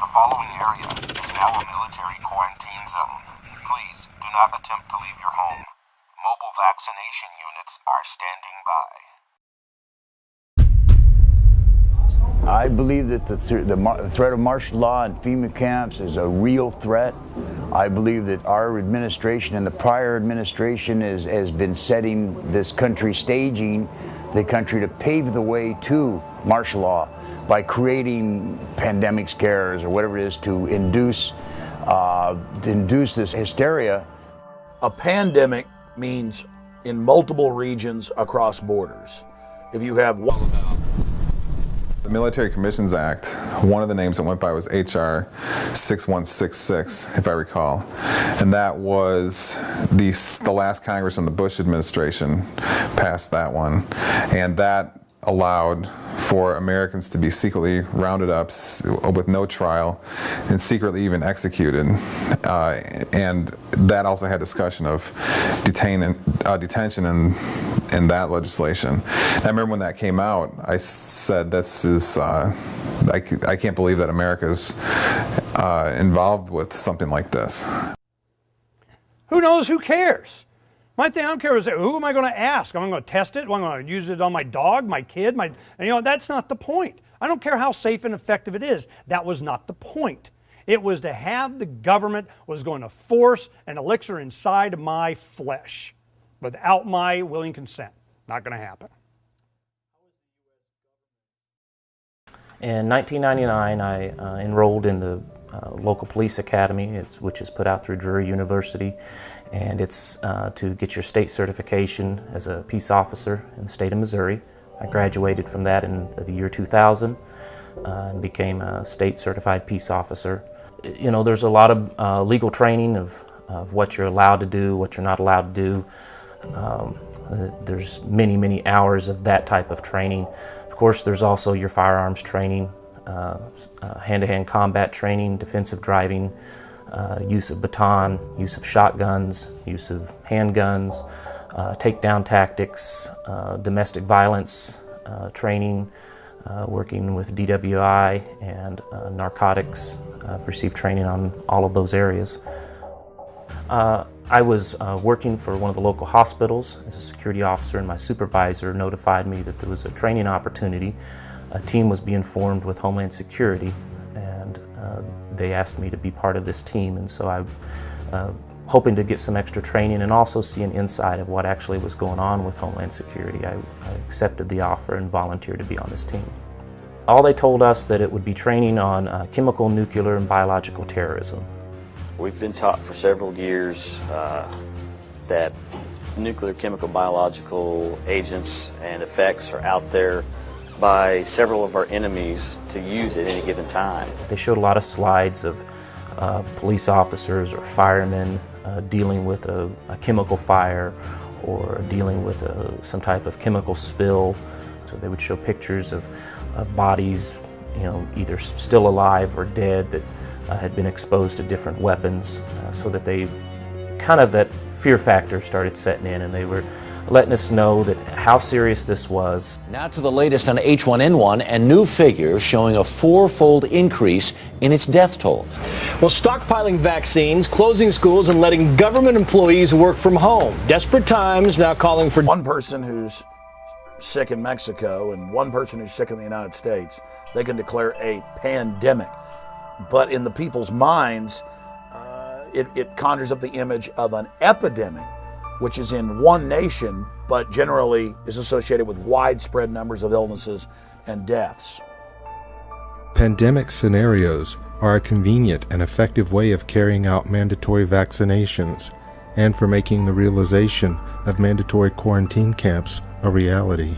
The following area is now a military quarantine zone. Please do not attempt to leave your home. Mobile vaccination units are standing by. I believe that the threat of martial law and FEMA camps is a real threat. I believe that our administration and the prior administration has been setting this country, staging the country to pave the way to martial law by creating pandemic scares or whatever it is to induce this hysteria. A pandemic means in multiple regions across borders. If you have one. The Military Commissions Act, one of the names that went by was HR 6166, if I recall. And that was the last Congress in the Bush administration passed that one. And that allowed for Americans to be secretly rounded up with no trial and secretly even executed. And that also had discussion of detention in that legislation. And I remember when that came out, I said, this is, I can't believe that America is involved with something like this. Who knows? Who cares? My thing, I don't care is who am I going to ask? Am I going to test it? Am I going to use it on my dog, my kid? That's not the point. I don't care how safe and effective it is. That was not the point. It was to have the government was going to force an elixir inside of my flesh without my willing consent. Not going to happen. In 1999, I enrolled in the local police academy, which is put out through Drury University, and it's to get your state certification as a peace officer in the state of Missouri. I graduated from that in the year 2000 and became a state certified peace officer. You know, there's a lot of legal training of what you're allowed to do, what you're not allowed to do. There's many, many hours of that type of training. Of course, there's also your firearms training, hand-to-hand combat training, defensive driving, use of baton, use of shotguns, use of handguns, takedown tactics, domestic violence training, working with DWI and narcotics. I've received training on all of those areas. I was working for one of the local hospitals as a security officer, and my supervisor notified me that there was a training opportunity. A team was being formed with Homeland Security, and they asked me to be part of this team, and so I hoping to get some extra training and also see an insight of what actually was going on with Homeland Security. I accepted the offer and volunteered to be on this team. All they told us that it would be training on chemical, nuclear, and biological terrorism. We've been taught for several years that nuclear, chemical, biological agents and effects are out there by several of our enemies to use at any given time. They showed a lot of slides of police officers or firemen dealing with a chemical fire or dealing with some type of chemical spill. So they would show pictures of bodies, you know, either still alive or dead that had been exposed to different weapons, so that they that fear factor started setting in, and they were letting us know that how serious this was. Now to the latest on H1N1 and new figures showing a 4-fold increase in its death toll. Well, stockpiling vaccines, closing schools, and letting government employees work from home. Desperate times now calling for one person who's sick in Mexico and one person who's sick in the United States. They can declare a pandemic. But in the people's minds, it conjures up the image of an epidemic, which is in one nation, but generally is associated with widespread numbers of illnesses and deaths. Pandemic scenarios are a convenient and effective way of carrying out mandatory vaccinations and for making the realization of mandatory quarantine camps a reality.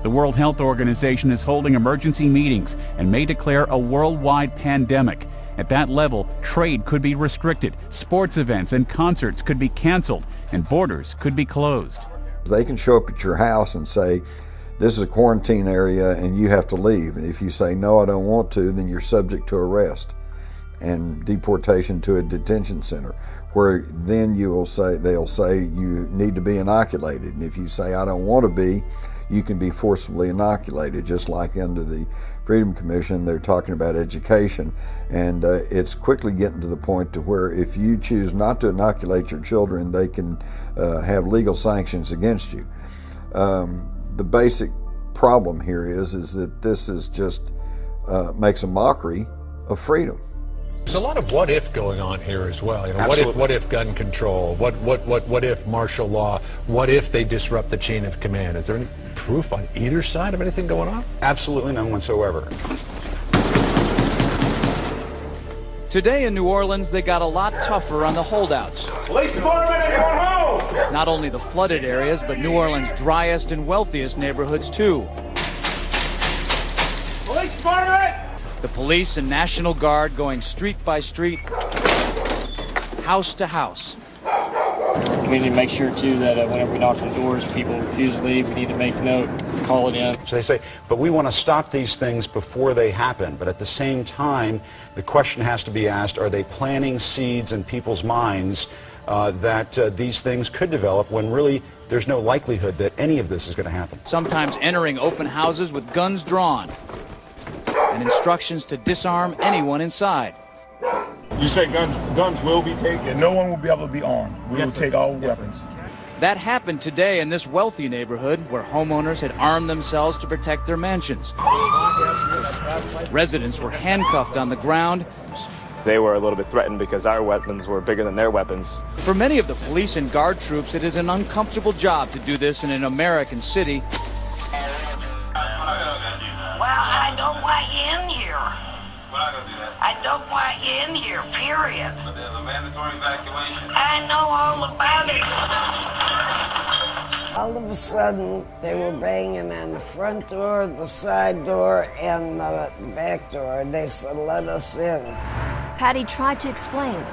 The World Health Organization is holding emergency meetings and may declare a worldwide pandemic. At that level, trade could be restricted, sports events and concerts could be canceled, and borders could be closed. They can show up at your house and say, this is a quarantine area and you have to leave. And if you say, no, I don't want to, then you're subject to arrest and deportation to a detention center, where then they'll say you need to be inoculated. And if you say, I don't want to be, you can be forcibly inoculated, just like under the Freedom Commission, they're talking about education. And it's quickly getting to the point to where if you choose not to inoculate your children, they can have legal sanctions against you. The basic problem here is that this is just makes a mockery of freedom. There's a lot of what if going on here as well. You know, what if gun control? What if martial law? What if they disrupt the chain of command? Is there any proof on either side of anything going on? Absolutely none whatsoever. Today in New Orleans, they got a lot tougher on the holdouts. Police department, anyone home? Not only the flooded areas, but New Orleans' driest and wealthiest neighborhoods too. Police department! The police and National Guard going street by street, house to house. We need to make sure, too, that whenever we knock on doors, people refuse to leave. We need to make note, call it in. So they say, but we want to stop these things before they happen. But at the same time, the question has to be asked, are they planting seeds in people's minds that these things could develop when really there's no likelihood that any of this is going to happen? Sometimes entering open houses with guns drawn and instructions to disarm anyone inside. You say guns will be taken? No one will be able to be armed. We will take all weapons. That happened today in this wealthy neighborhood where homeowners had armed themselves to protect their mansions. Residents were handcuffed on the ground. They were a little bit threatened because our weapons were bigger than their weapons. For many of the police and guard troops, it is an uncomfortable job to do this in an American city. Well, I don't want you in here. We're not going to do that. I don't want you in here, period. But there's a mandatory evacuation. I know all about it. All of a sudden, they were banging on the front door, the side door, and the back door. They said, let us in. Patty tried to explain.